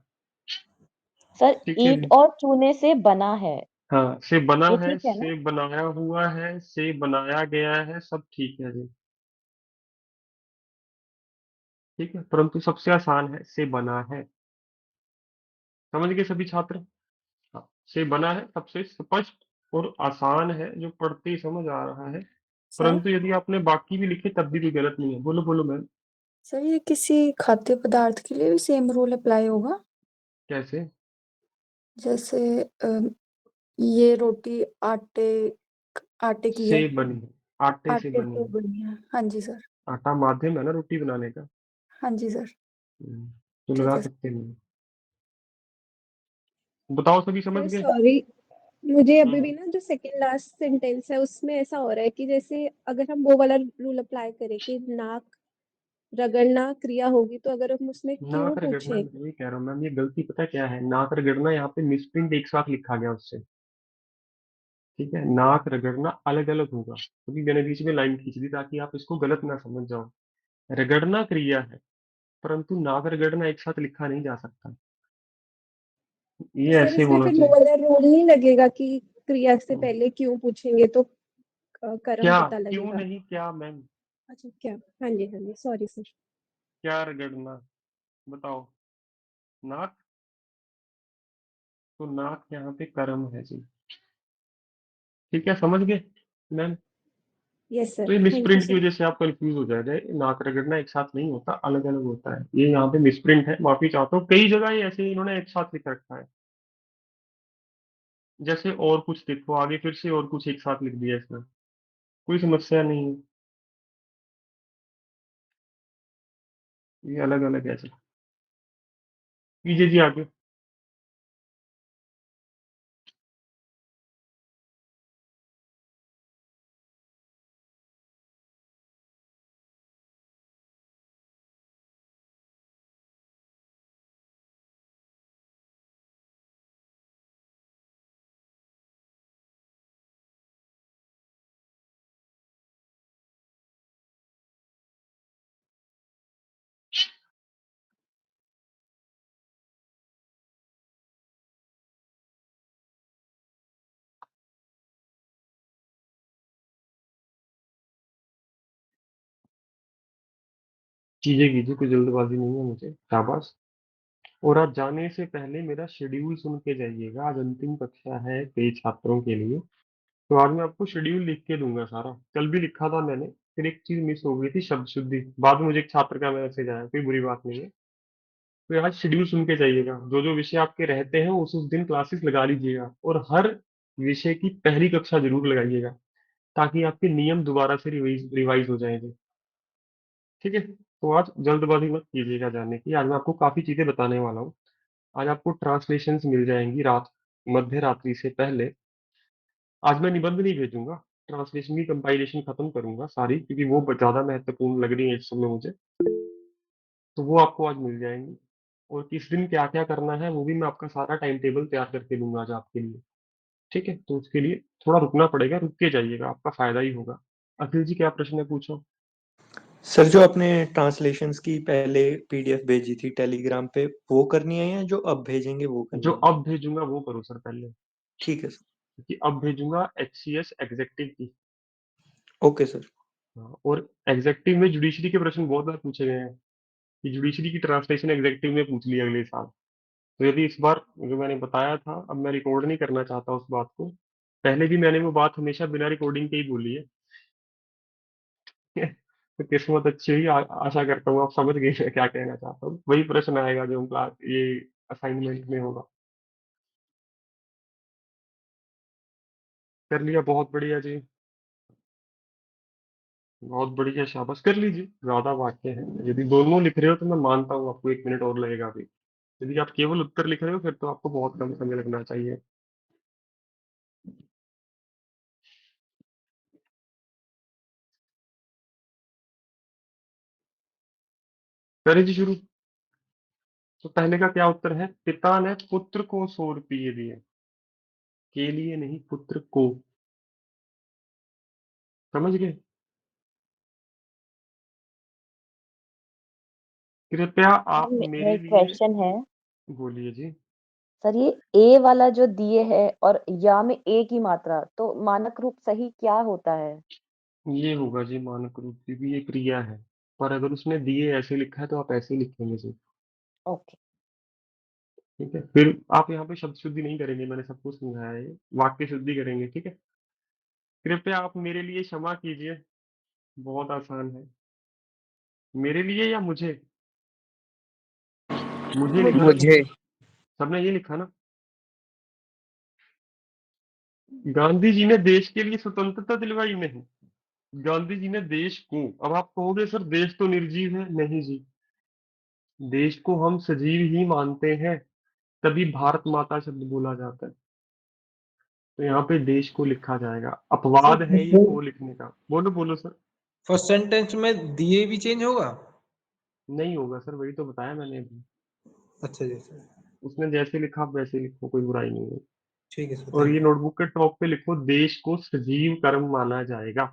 सर ठीक है ईंट जी। और चूने से बना है, हाँ, से बना ये है, ठीक है ना? से बनाया हुआ है, से बनाया गया है, सब ठीक है जी। ठीक है, परंतु सबसे आसान है, से बना है। समझ गए सभी छात्र? हाँ, से बना है सबसे स्पष्ट और आसान है, जो पढ़ते ही समझ आ रहा है। सर परंतु यदि आपने बाकी भी लिखे तब भी कोई गलत नहीं है। बोलो बोलो मैम। सर ये किसी खाद्य पदार्थ के लिए भी सेम रूल अप्लाई होगा? कैसे? जैसे ये रोटी आटे आटे की है, से बनी है, आटे से आटे बनी से है। बनी है। हाँ जी सर। आटा माध्यम है ना रोटी बनाने का। हाँ जी सर। तो ठीक लगा है सकते नहीं। बताओ सभी समझ सर गए? सॉरी, मुझे अभी भी हम्म। ना जो सेकंड लास्ट सेंटेंस है उसमें ऐसा हो रहा है कि जैसे अगर हम वो वाला रूल अप्लाई करें कि नाक रगड़ना क्रिया होगी, तो अगर हम उसमें क्यों नाक रगड़ना, पूछे। मैं ये कह रहा हूँ मैम, ये गलती पता क्या है? नाक रगड़ना यहाँ पे मिसप्रिंट एक साथ लिखा गया उससे। ठीक है, नाक रगड़ना अलग अलग होगा, क्योंकि मैंने बीच में लाइन खींच दी ताकि आप इसको गलत ना समझ जाओ। रगड़ना क्रिया है, परंतु नाक रगड़ना एक साथ लिखा नहीं जा सकता। तो ये सर ऐसे इसमें होना फिर वो चाहिए। वाला रूल नहीं लगेगा कि क्रिया से पहले क्यों पूछेंगे तो कर्म क्या पता क्यों लगेगा। नहीं, क्या मैम? अच्छा क्या, हाँ जी सॉरी सर। क्या रगड़ना? बताओ। नाक, तो नाक यहाँ पे कर्म है जी। ठीक है, समझ गए मैम? यस तो सर, ये थैंक यू मिसप्रिंट की सर। वजह से आप कंफ्यूज हो जाएंगे। नाक रगड़ना एक साथ नहीं होता, अलग अलग होता है। ये यहाँ पे मिसप्रिंट है, माफी चाहता हूँ। कई जगह ये ऐसे इन्होंने एक साथ लिख रखा है। जैसे और कुछ देखो आगे, फिर से और कुछ एक साथ लिख दिया इसमें। कोई समस्या नहीं है, ये अलग अलग है। चलो कीजिए जी आगे। चीजें कीजिए, कोई जल्दबाजी नहीं है मुझे, शाबाश। और आज जाने से पहले मेरा शेड्यूल सुन के जाइएगा। आज अंतिम कक्षा है कई छात्रों के लिए, तो आज मैं आपको शेड्यूल लिख के दूंगा सारा। कल भी लिखा था मैंने, फिर एक चीज मिस हो गई थी, शब्द शुद्धि। बाद में मुझे एक छात्र का मैसेज आया, कोई बुरी बात नहीं है। तो आज शेड्यूल सुन के जाइएगा। जो जो विषय आपके रहते हैं उस दिन क्लासेस लगा लीजिएगा, और हर विषय की पहली कक्षा जरूर लगाइएगा, ताकि आपके नियम दोबारा से रिवाइज रिवाइज हो जाएंगे। ठीक है, तो आज जल्दबाजी मत कीजिएगा जाने की। आज मैं आपको काफी चीजें बताने वाला हूँ। आज आपको ट्रांसलेशंस मिल जाएंगी रात, मध्य रात्रि से पहले। आज मैं निबंध नहीं भेजूंगा, ट्रांसलेशन की कंपाइलेशन खत्म करूंगा सारी, क्योंकि वो ज्यादा महत्वपूर्ण लग रही है इस समय मुझे। तो वो आपको आज मिल जाएंगी। और किस दिन क्या क्या करना है वो भी मैं आपका सारा टाइम टेबल तैयार करके दूंगा आज आपके लिए। ठीक है, तो उसके लिए थोड़ा रुकना पड़ेगा, रुक के जाइएगा, आपका फायदा ही होगा। अखिल जी क्या प्रश्न है, पूछो। सर जो आपने ट्रांसलेशंस की पहले पीडीएफ भेजी थी टेलीग्राम पे, वो करनी है या जो अब भेजेंगे वो जो करनी है? अब भेजूंगा वो करो सर पहले, ठीक है सर। क्योंकि अब भेजूंगा एचसीएस एग्जेक्टिव की। Okay sir. हाँ, और एग्जेक्टिव में जुडिशरी के प्रश्न बहुत बार पूछे गए हैं, कि जुडिशरी की ट्रांसलेशन एग्जेक्टिव में पूछ ली अगले साल। तो यदि इस बार जो मैंने बताया था, अब मैं रिकॉर्ड नहीं करना चाहता उस बात को। पहले भी मैंने वो बात हमेशा बिना रिकॉर्डिंग के ही बोली है। तो किस्मत अच्छी हुई, आशा करता हूँ आप समझ गए मैं क्या कहना चाहता हूँ। वही प्रश्न आएगा जो हम क्लास ये असाइनमेंट में होगा। कर लिया, बहुत बढ़िया जी। बहुत बढ़िया, शाबाश, कर लीजिए। ज्यादा वाक्य है, यदि दोनों लिख रहे हो तो मैं मानता हूँ आपको 1 मिनट और लगेगा अभी। यदि आप केवल उत्तर लिख रहे हो फिर तो आपको बहुत कम समय लगना चाहिए। करें जी शुरू। तो पहले का क्या उत्तर है? पिता ने पुत्र को 100 रुपये दिए, के लिए नहीं, पुत्र को। समझ गए? कृपया आप मेरा मेरे एक लिए। क्वेश्चन है। बोलिए जी। सर ये ए वाला जो दिए है और या में ए की मात्रा, तो मानक रूप सही क्या होता है? ये होगा जी मानक रूप से भी, ये क्रिया है। पर अगर उसने दिए ऐसे लिखा है तो आप ऐसे लिखेंगे जी। ओके। ठीक है, फिर आप यहाँ पे शब्द शुद्धि नहीं करेंगे, मैंने सबको समझाया है, वाक्य शुद्धि करेंगे। ठीक है, कृपया आप मेरे लिए क्षमा कीजिए। बहुत आसान है। मेरे लिए या मुझे? मुझे लिखा ना मुझे। सबने? सबने ये लिखा ना? गांधी जी ने देश के लिए स्वतंत्रता दिलवाई? नहीं, गांधी जी ने देश को। अब आप कहोगे सर देश तो निर्जीव है। नहीं जी, देश को हम सजीव ही मानते हैं, तभी भारत माता शब्द बोला जाता है। तो यहाँ पे देश को लिखा जाएगा। अपवाद है ये को लिखने का। बोलो बोलो सर। फर्स्ट सेंटेंस में दिए भी चेंज होगा? नहीं होगा सर, वही तो बताया मैंने अभी। अच्छा जी, अच्छा। उसने जैसे लिखा आप वैसे लिखो, कोई बुराई नहीं है। ठीक है सर, और थैंक ये यू। नोटबुक के टॉप पे लिखो, देश को सजीव कर्म माना जाएगा।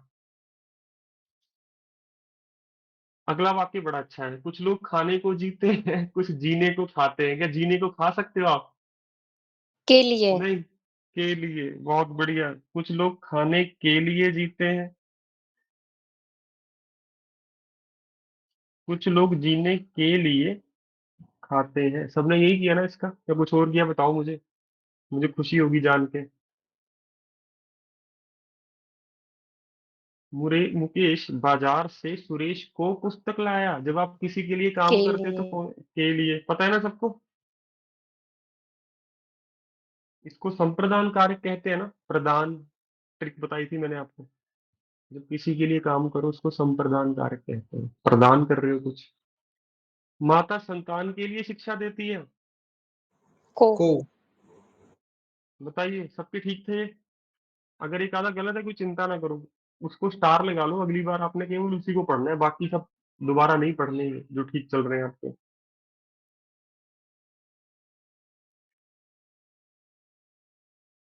अगला वाक्य बड़ा अच्छा है। कुछ लोग खाने को जीते हैं, कुछ जीने को खाते हैं। क्या जीने को खा सकते हो आप? के लिए। नहीं, के लिए। बहुत बढ़िया। कुछ लोग खाने के लिए जीते हैं, कुछ लोग जीने के लिए खाते हैं। सबने यही किया ना इसका, या कुछ और किया? बताओ मुझे, मुझे खुशी होगी जान के। मुकेश बाजार से सुरेश को पुस्तक लाया। जब आप किसी के लिए के काम करते तो लिए। के लिए, पता है ना सबको? इसको संप्रदान कार्य कहते हैं ना। प्रदान, ट्रिक बताई थी मैंने आपको। जब किसी के लिए काम करो उसको संप्रदान कार्य कहते हैं, प्रदान कर रहे हो कुछ। माता संतान के लिए शिक्षा देती है। को। को। बताइए, सबके ठीक थे ये? अगर एक आधा गलत है कोई चिंता ना करो, उसको स्टार लगा लो। अगली बार आपने केवल उसी को पढ़ना है, बाकी सब दोबारा नहीं पढ़ने हैं जो ठीक चल रहे हैं आपके।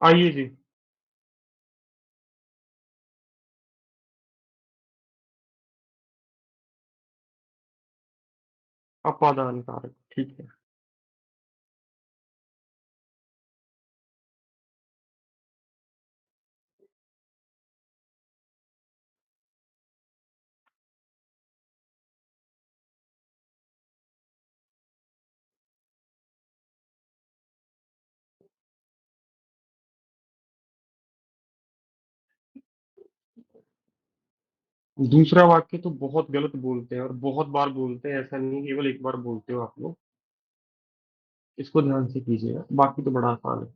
आइए जी। अपादान कारक, ठीक है। दूसरा वाक्य तो बहुत गलत बोलते हैं और बहुत बार बोलते हैं, ऐसा नहीं केवल एक बार बोलते हो आप लोग। इसको ध्यान से कीजिएगा, बाकी तो बड़ा आसान है।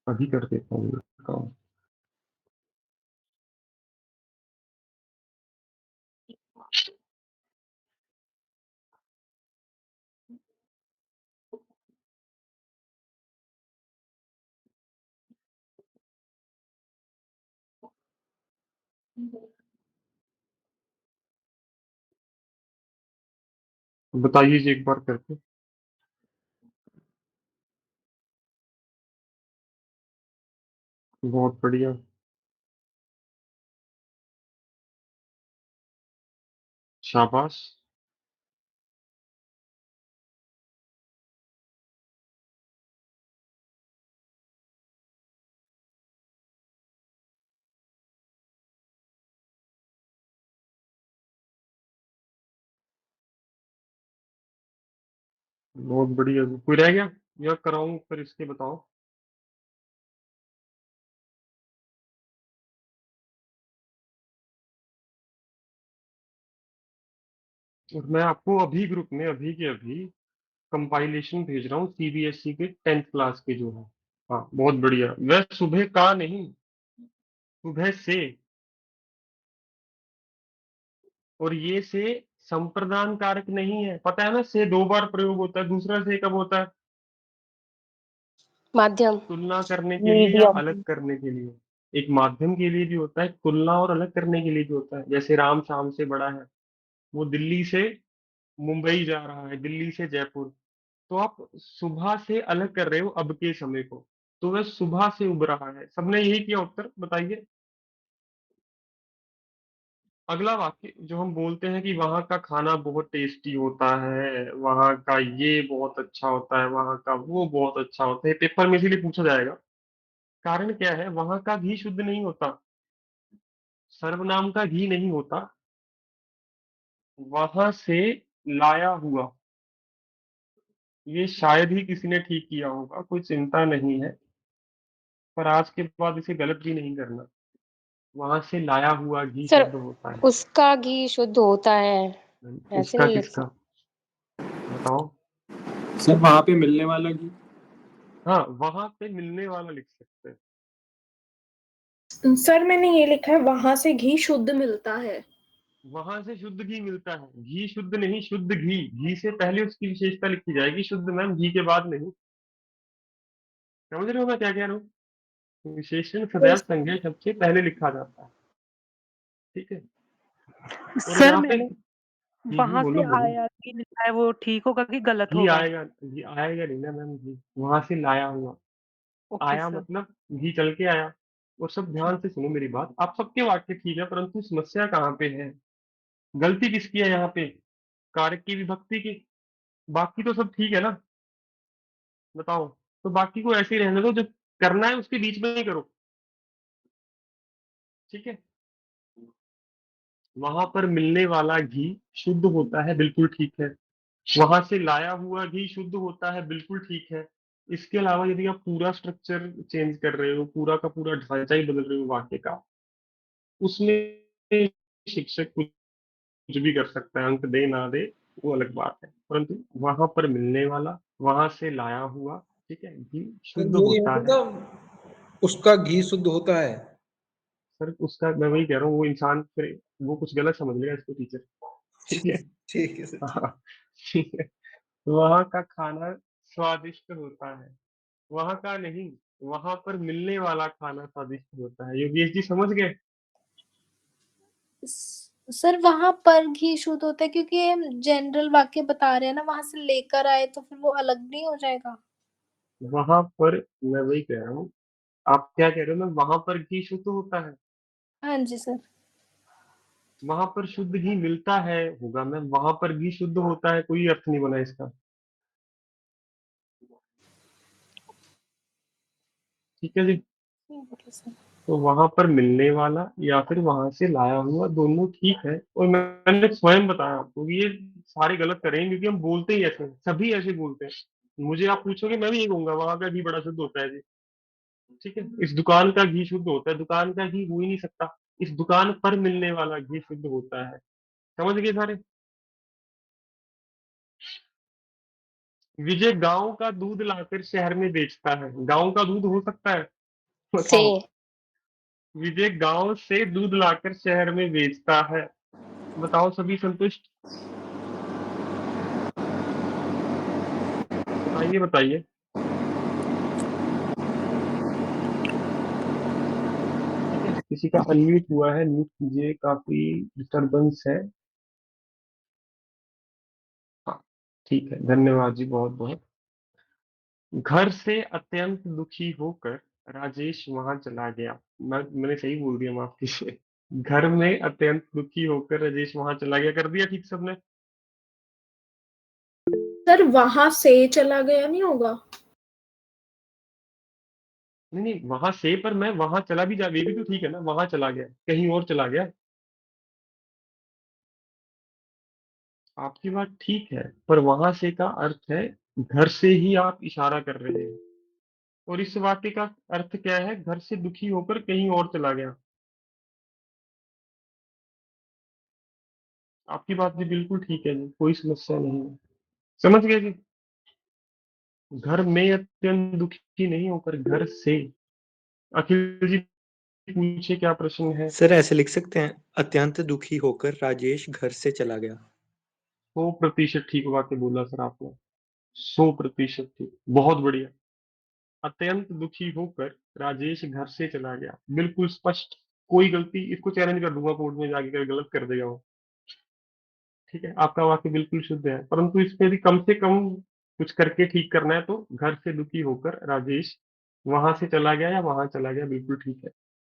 अभी कर देता हूँ ये काम। बताइए जी एक बार करके। बहुत बढ़िया। शाबाश। बहुत बढ़िया। कोई रह गया या कराऊं फिर इसके? बताओ। और मैं आपको अभी ग्रुप में अभी के अभी कंपाइलेशन भेज रहा हूँ सीबीएसई के 10th क्लास के जो है। हाँ बहुत बढ़िया। वह सुबह का नहीं, सुबह से। और ये से संप्रदान कारक नहीं है, पता है ना, से 2 बार प्रयोग होता है। दूसरा से कब होता है? माध्यम, तुलना करने के लिए या मीडियम। अलग करने के लिए। एक माध्यम के लिए भी होता है, तुलना और अलग करने के लिए भी होता है। जैसे राम शाम से बड़ा है, वो दिल्ली से मुंबई जा रहा है, दिल्ली से जयपुर। तो आप सुबह से अलग कर रहे हो अब के समय को, तो वह सुबह से उब रहा है। सबने यही किया उत्तर बताइए। अगला वाक्य जो हम बोलते हैं कि वहां का खाना बहुत टेस्टी होता है, वहां का ये बहुत अच्छा होता है, वहां का वो बहुत अच्छा होता है, पेपर में इसीलिए पूछा जाएगा। कारण क्या है? वहां का घी शुद्ध नहीं होता, सर्वनाम का घी नहीं होता, वहां से लाया हुआ। ये शायद ही किसी ने ठीक किया होगा, कोई चिंता नहीं है, पर आज के बाद इसे गलत भी नहीं करना। वहां से लाया हुआ घी सर, शुद्ध होता है। उसका घी शुद्ध होता है, ऐसे उसका नहीं लिख किसका? सकते। बताओ। सर वहां पे मिलने वाला घी। हाँ, वहां पे मिलने वाला लिख सकते हैं। सर मैंने ये लिखा है वहां से घी शुद्ध मिलता है। वहां से शुद्ध घी मिलता है, घी शुद्ध नहीं, शुद्ध घी। घी से पहले उसकी विशेषता लिखी जाएगी, शुद्ध मैम घी के बाद नहीं। समझ रहे हो मैं क्या कह रहा हूँ? विशेषण सदैव संज्ञा शब्द से पहले लिखा जाता है। ठीक है। और सर यहाँ पे मैंने वहां बोलो से बोलो। आया कि लिखा है, वो ठीक होगा कि गलत घी होगा? आएगा, घी आएगा नहीं ना मैम, घी वहां से लाया हुआ। ओके आया सर। मतलब घी चल के आया। और सब ध्यान से सुनो मेरी बात, आप सबके वाक्य ठीक है, परंतु समस्या कहाँ पे है? गलती किसकी है यहाँ पे? कारक की विभक्ति की। बाकी तो सब ठीक है ना? बताओ। तो बाकी को ऐसे ही रहने दो, जो करना है उसके बीच में ही करो। ठीक है। वहां पर मिलने वाला घी शुद्ध होता है, बिल्कुल ठीक है। वहां से लाया हुआ घी शुद्ध होता है, बिल्कुल ठीक है। इसके अलावा यदि आप पूरा स्ट्रक्चर चेंज कर रहे हो, पूरा का पूरा ढांचा ही बदल रहे हो वाक्य का, उसमें शिक्षक कुछ भी कर सकता है, अंक दे ना दे वो अलग बात है। परंतु वहां पर मिलने वाला, वहां से लाया हुआ, ठीक है, घी सर शुद्ध मेरे यहाँ होता पे है। ना उसका घी शुद्ध होता है। सर उसका मैं वही कह रहा हूँ, वो इंसान फिर वो कुछ गलत समझ लेगा इसको टीचर। ठीक है। ठीक है सर, ठीक। हाँ, ठीक है। वहां का खाना स्वादिष्ट होता है, वहां का नहीं, वहां पर मिलने वाला खाना स्वादिष्ट होता है। योगेश जी समझ गए? सर वहां पर घी शुद्ध होता है क्योंकि हम जनरल वाक्य बता रहे हैं ना, वहां से लेकर आए तो फिर वो अलग नहीं हो जाएगा। वहां पर मैं वही कह रहा हूँ। आप क्या कह रहे हो? मैं वहां पर घी शुद्ध होता है, हाँ जी सर। वहां पर शुद्ध घी मिलता है होगा। मैं वहां पर घी शुद्ध होता है, कोई अर्थ नहीं बना इसका। ठीक है जी। ठीक है सर। तो वहां पर मिलने वाला या फिर वहां से लाया हुआ, दोनों ठीक है। और मैंने स्वयं बताया आपको कि ये सारे गलत करेंगे, क्योंकि हम बोलते ही ऐसे हैं, सभी ऐसे बोलते हैं। मुझे आप पूछोगे मैं भी ये कहूंगा वहां का घी बड़ा शुद्ध होता है जी। ठीक है। इस दुकान का घी शुद्ध होता है, दुकान का घी हो ही नहीं सकता। इस दुकान पर मिलने वाला घी शुद्ध होता है। समझ गए सारे? विजय गांव का दूध लाकर शहर में बेचता है, गांव का दूध हो सकता है? से। बताओ। विजय गांव से दूध लाकर शहर में बेचता है। बताओ सभी संतुष्ट? बताइए बताइए। ठीक है, किसी का अनम्यूट हुआ है, म्यूट कीजिए, काफी डिस्टरबेंस है। हाँ ठीक है, धन्यवाद जी, बहुत बहुत। घर से अत्यंत दुखी होकर राजेश वहां चला गया। मैंने सही बोल दिया, माफ कीजिए। घर में अत्यंत दुखी होकर राजेश वहां चला गया, कर दिया ठीक सबने? सर वहां से चला गया नहीं होगा? नहीं नहीं, वहां से, पर मैं वहां चला भी जा, ये भी तो ठीक है ना, वहां चला गया, कहीं और चला गया। आपकी बात ठीक है, पर वहां से का अर्थ है घर से ही आप इशारा कर रहे हैं। और इस वाक्य का अर्थ क्या है? घर से दुखी होकर कहीं और चला गया। आपकी बात भी बिल्कुल ठीक है जी, कोई समस्या नहीं है। समझ गए जी? घर में अत्यंत दुखी नहीं होकर घर से। अखिल जी पूछिए क्या प्रश्न है? सर ऐसे लिख सकते हैं, अत्यंत दुखी होकर राजेश घर से चला गया। 100% ठीक वाक्य बोला सर आपने। 100% ठीक, बहुत बढ़िया। अत्यंत दुखी होकर राजेश घर से चला गया, बिल्कुल स्पष्ट, कोई गलती, इसको चैलेंज कर दूंगा कोर्ट में जाके, कर गलत कर देगा वो। ठीक है, आपका वाक्य बिल्कुल शुद्ध है, परंतु इसमें भी कम से कम कुछ करके ठीक करना है, तो घर से दुखी होकर राजेश वहां से चला गया या वहां चला गया, बिल्कुल ठीक है।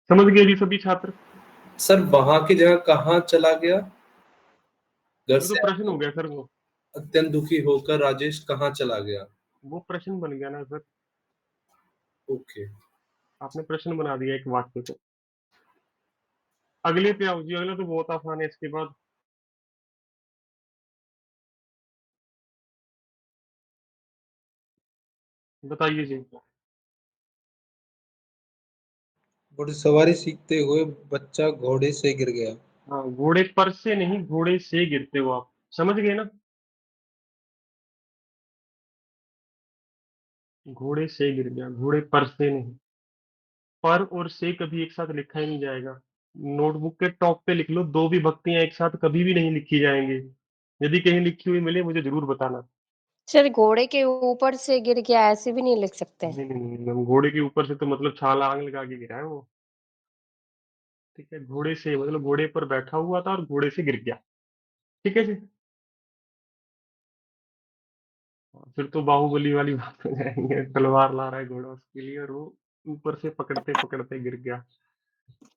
समझ गए जी सभी छात्र? सर वहां की जगह कहाँ चला गया? घर वो तो से प्रश्न हो गया सर, वो अत्यंत दुखी होकर राजेश कहाँ चला गया? वो प्रश्न बन गया ना सर, ओके। आपने प्रश्न बना दिया एक वाक्य को। अगले पे आओ जी, अगला तो बहुत आसान है इसके बाद। बताइए जी। घुड़सवारी सीखते हुए बच्चा घोड़े से गिर गया। हाँ, घोड़े पर से नहीं, घोड़े से गिरते हो आप, समझ गए ना? घोड़े से गिर गया, घोड़े पर से नहीं। पर और से कभी एक साथ लिखा ही नहीं जाएगा। नोटबुक के टॉप पे लिख लो, दो भी भक्तियां एक साथ कभी भी नहीं लिखी जाएंगी। यदि कहीं लिखी हुई मिले मुझे जरूर बताना। सर घोड़े के ऊपर से गिर गया ऐसे भी नहीं लिख सकते। नहीं नहीं नहीं, हम घोड़े के ऊपर से तो मतलब छाल आग लगा के गिरा है वो। ठीक है, घोड़े से मतलब घोड़े पर बैठा हुआ था और घोड़े से गिर गया। ठीक है जी। फिर तो बाहुबली वाली बात हो जाएंगे, तलवार ला रहा है घोड़ा उसके लिए और वो ऊपर से पकड़ते पकड़ते गिर गया।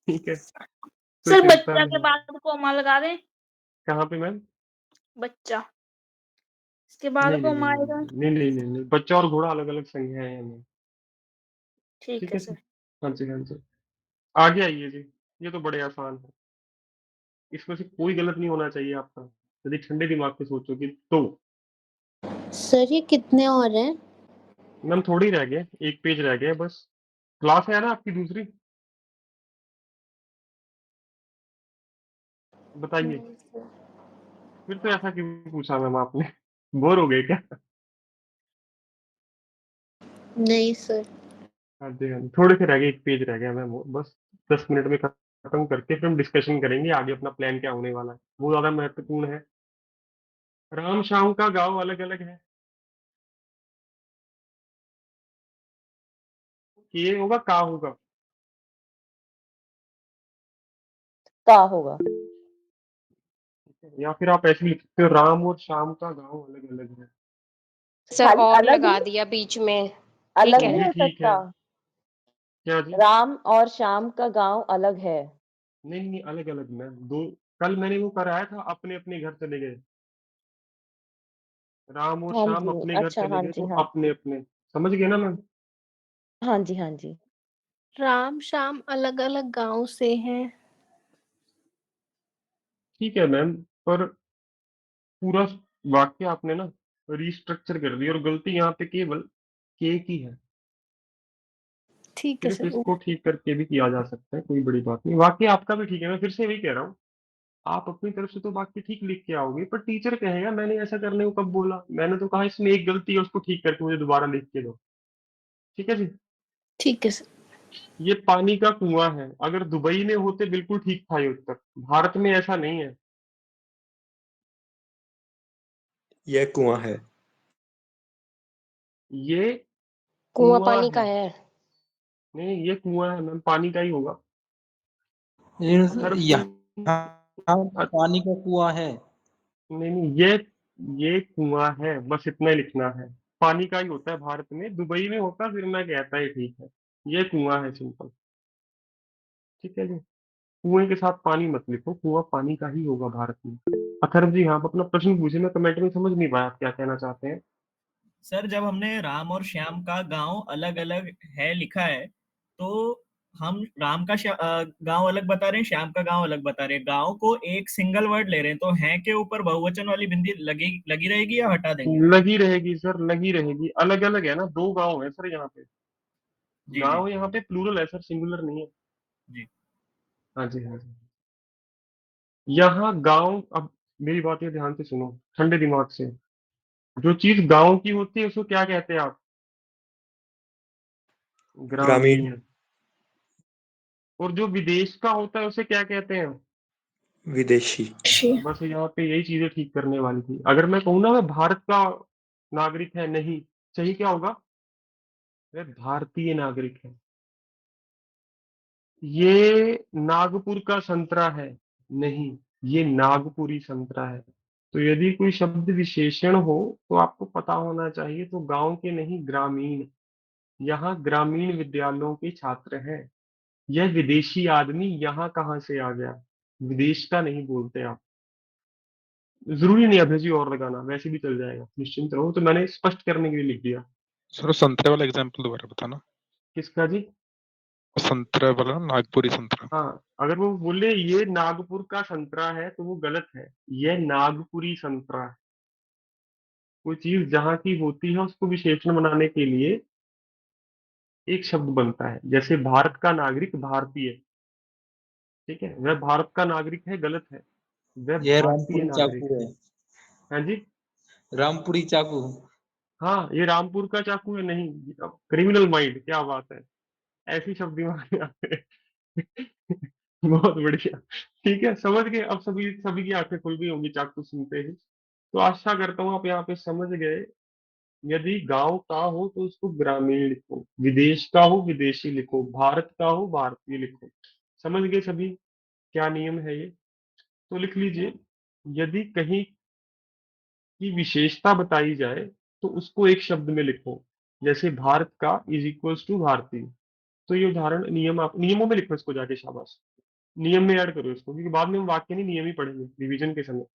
ठीक है, कोई सर चिंता बच्चा के नहीं। बाद कोमा लगा दें। कहाँ पे मैम? बच्चा इसके बाद नहीं नहीं नहीं कोमा नहीं आएगा। नहीं नहीं नहीं नहीं, बच्चा और घोड़ा अलग अलग संज्ञा है हमें। ठीक ठीक है है जी। सर। हाँ जी हाँ जी। आगे आइए जी, ये तो बड़े आसान है, इसमें से कोई गलत नहीं होना चाहिए आपका, यदि ठंडे दिमाग से सोचोगे तो। सर ये कितने और हैं? मैम थोड़ी रह गए, एक पेज रह गया बस। क्लास है ना आपकी दूसरी? बताइए। नहीं सर। फिर तो ऐसा क्यों पूछा मैम आपने? बोर हो गए क्या? नहीं सर। हाँ जी हाँ जी, थोड़े से रह गए, एक पेज रह गया मैम, वो बस 10 मिनट में खत्म करके फिर हम डिस्कशन करेंगे आगे अपना प्लान क्या होने वाला है, वो ज्यादा महत्वपूर्ण है। राम शाम का गाँव अलग अलग है, ये होगा का होगा? का होगा। या फिर आप ऐसे लिख सकते हो, राम और शाम का गाँव अलग अलग है। सर खाली और अलग लगा ही, दिया बीच में। ठीक अलग वो है। नहीं भी हो ठीक है। सकता। क्या जी? राम और श्याम का गांव अलग है। नहीं नहीं, अलग अलग मैम, दो। कल मैंने वो कराया था, अपने अपने घर चले गए, राम और हाँ श्याम जी, अपने घर अच्छा, चले हाँ गए, जी, तो हाँ। अपने अपने। समझ गए ना मैम? हाँ जी, हाँ जी। राम शाम अलग अलग गांव से हैं। ठीक है मैम, पर पूरा वाक्य आपने ना रिस्ट्रक्चर कर दिया, और गलती यहाँ पे केवल के की है। ठीक है सिर्फ सर। इसको ठीक करके भी किया जा सकता है, कोई बड़ी बात नहीं, वाक्य आपका भी ठीक है, मैं फिर से वही कह रहा हूँ। आप अपनी तरफ से तो वाक्य ठीक लिख के आओगे, पर टीचर कहेगा मैंने ऐसा करने को कब बोला, मैंने तो कहा इसमें एक गलती है, उसको ठीक करके मुझे दोबारा लिख के दो। ठीक है जी। ठीक है सर। ये पानी का कुआं है, अगर दुबई में होते बिल्कुल ठीक था ये उत्तर, भारत में ऐसा नहीं है। यह कुआं है। ये कुआं कुआं पानी का है। है। नहीं, ये कुआं है मैम, पानी का ही होगा। अथर्व सिंह। यहाँ पानी का कुआं है। नहीं नहीं, ये कुआं है, बस इतना ही लिखना है। पानी का ही होता है भारत में, दुबई में होता फिर मैं कहता ही ठीक है। ये कुआं है, सिंपल। ठीक है जी। कुएं के साथ पानी मत लिखो, कुआं पानी का ही होगा भारत में। अथर्व जी, हाँ, आप अपना प्रश्न पूछे, मैं कमेंट में समझ नहीं पाया आप क्या कहना चाहते हैं। सर जब हमने राम और श्याम का गांव अलग अलग है लिखा है, तो हम राम का गांव अलग बता रहे हैं, श्याम का गांव अलग बता रहे हैं, गांव को एक सिंगल वर्ड ले रहे हैं, तो हैं के ऊपर बहुवचन वाली बिंदी लगी लगी रहेगी या हटा देंगे? लगी रहेगी सर, लगी रहेगी, अलग अलग है ना, दो गांव है सर यहाँ पे। जी जी गांव यहाँ पे प्लूरल है सर, सिंगुलर नहीं है। जी। हाँ जी हाँ जी। यहाँ गांव, अब मेरी बात ये ध्यान से सुनो, ठंडे दिमाग से। जो चीज गांव की होती है उसको क्या कहते हैं आप? ग्रामीण। ग्रामीण। और जो विदेश का होता है उसे क्या कहते हैं? विदेशी। बस यहाँ पे यही चीजें ठीक करने वाली थी। अगर मैं कहूँ ना मैं भारत का नागरिक है, नहीं, सही क्या होगा? वह भारतीय नागरिक है। ये नागपुर का संतरा है, नहीं, ये नागपुरी संतरा है। तो यदि कोई शब्द विशेषण हो तो आपको पता होना चाहिए, तो गांव के नहीं, ग्रामीण। यहाँ ग्रामीण विद्यालयों के छात्र हैं। यह विदेशी आदमी यहाँ कहाँ से आ गया? विदेश का नहीं बोलते आप। जरूरी नहीं अभ्यजी और लगाना, वैसे भी चल जाएगा, निश्चिंत रहो। तो मैंने स्पष्ट करने के लिए लिख दिया। सर संतरे वाला एग्जांपल दोबारा बताना। किसका जी? संतरा वाला, नागपुरी संतरा। हाँ, अगर वो बोले ये नागपुर का संतरा है तो वो गलत है। यह नागपुरी संतरा है। कोई चीज जहाँ की होती है उसको विशेषण बनाने के लिए एक शब्द बनता है। जैसे भारत का नागरिक भारतीय, ठीक है, वह भारत का नागरिक है, गलत है, वह यह भारतीय रामपुरी नागरिक चाकू है। है। हाँ जी। रामपुरी चाकू। हाँ, ये रामपुर का चाकू है, नहीं। क्रिमिनल माइंड, क्या बात है, ऐसी शब्द दिमाग में आते हैं। बहुत बढ़िया। ठीक है, समझ गए अब? सभी सभी की आंखें खुल गई होंगी चाकू सुनते ही। तो आशा करता हूँ आप यहाँ पे समझ गए। यदि गांव का हो तो उसको ग्रामीण लिखो, विदेश का हो विदेशी लिखो, भारत का हो भारतीय लिखो। समझ गए सभी क्या नियम है ये? तो लिख लीजिए। यदि कहीं की विशेषता बताई जाए तो उसको एक शब्द में लिखो। जैसे भारत का इज इक्वल्स टू भारतीय। तो ये उदाहरण नियम, आप नियमों में लिखो इसको जाके, शाबाश। नियम में ऐड करो इसको, क्योंकि बाद में हम वाक्य नहीं, नियम ही पढ़ेंगे रिवीजन के समय।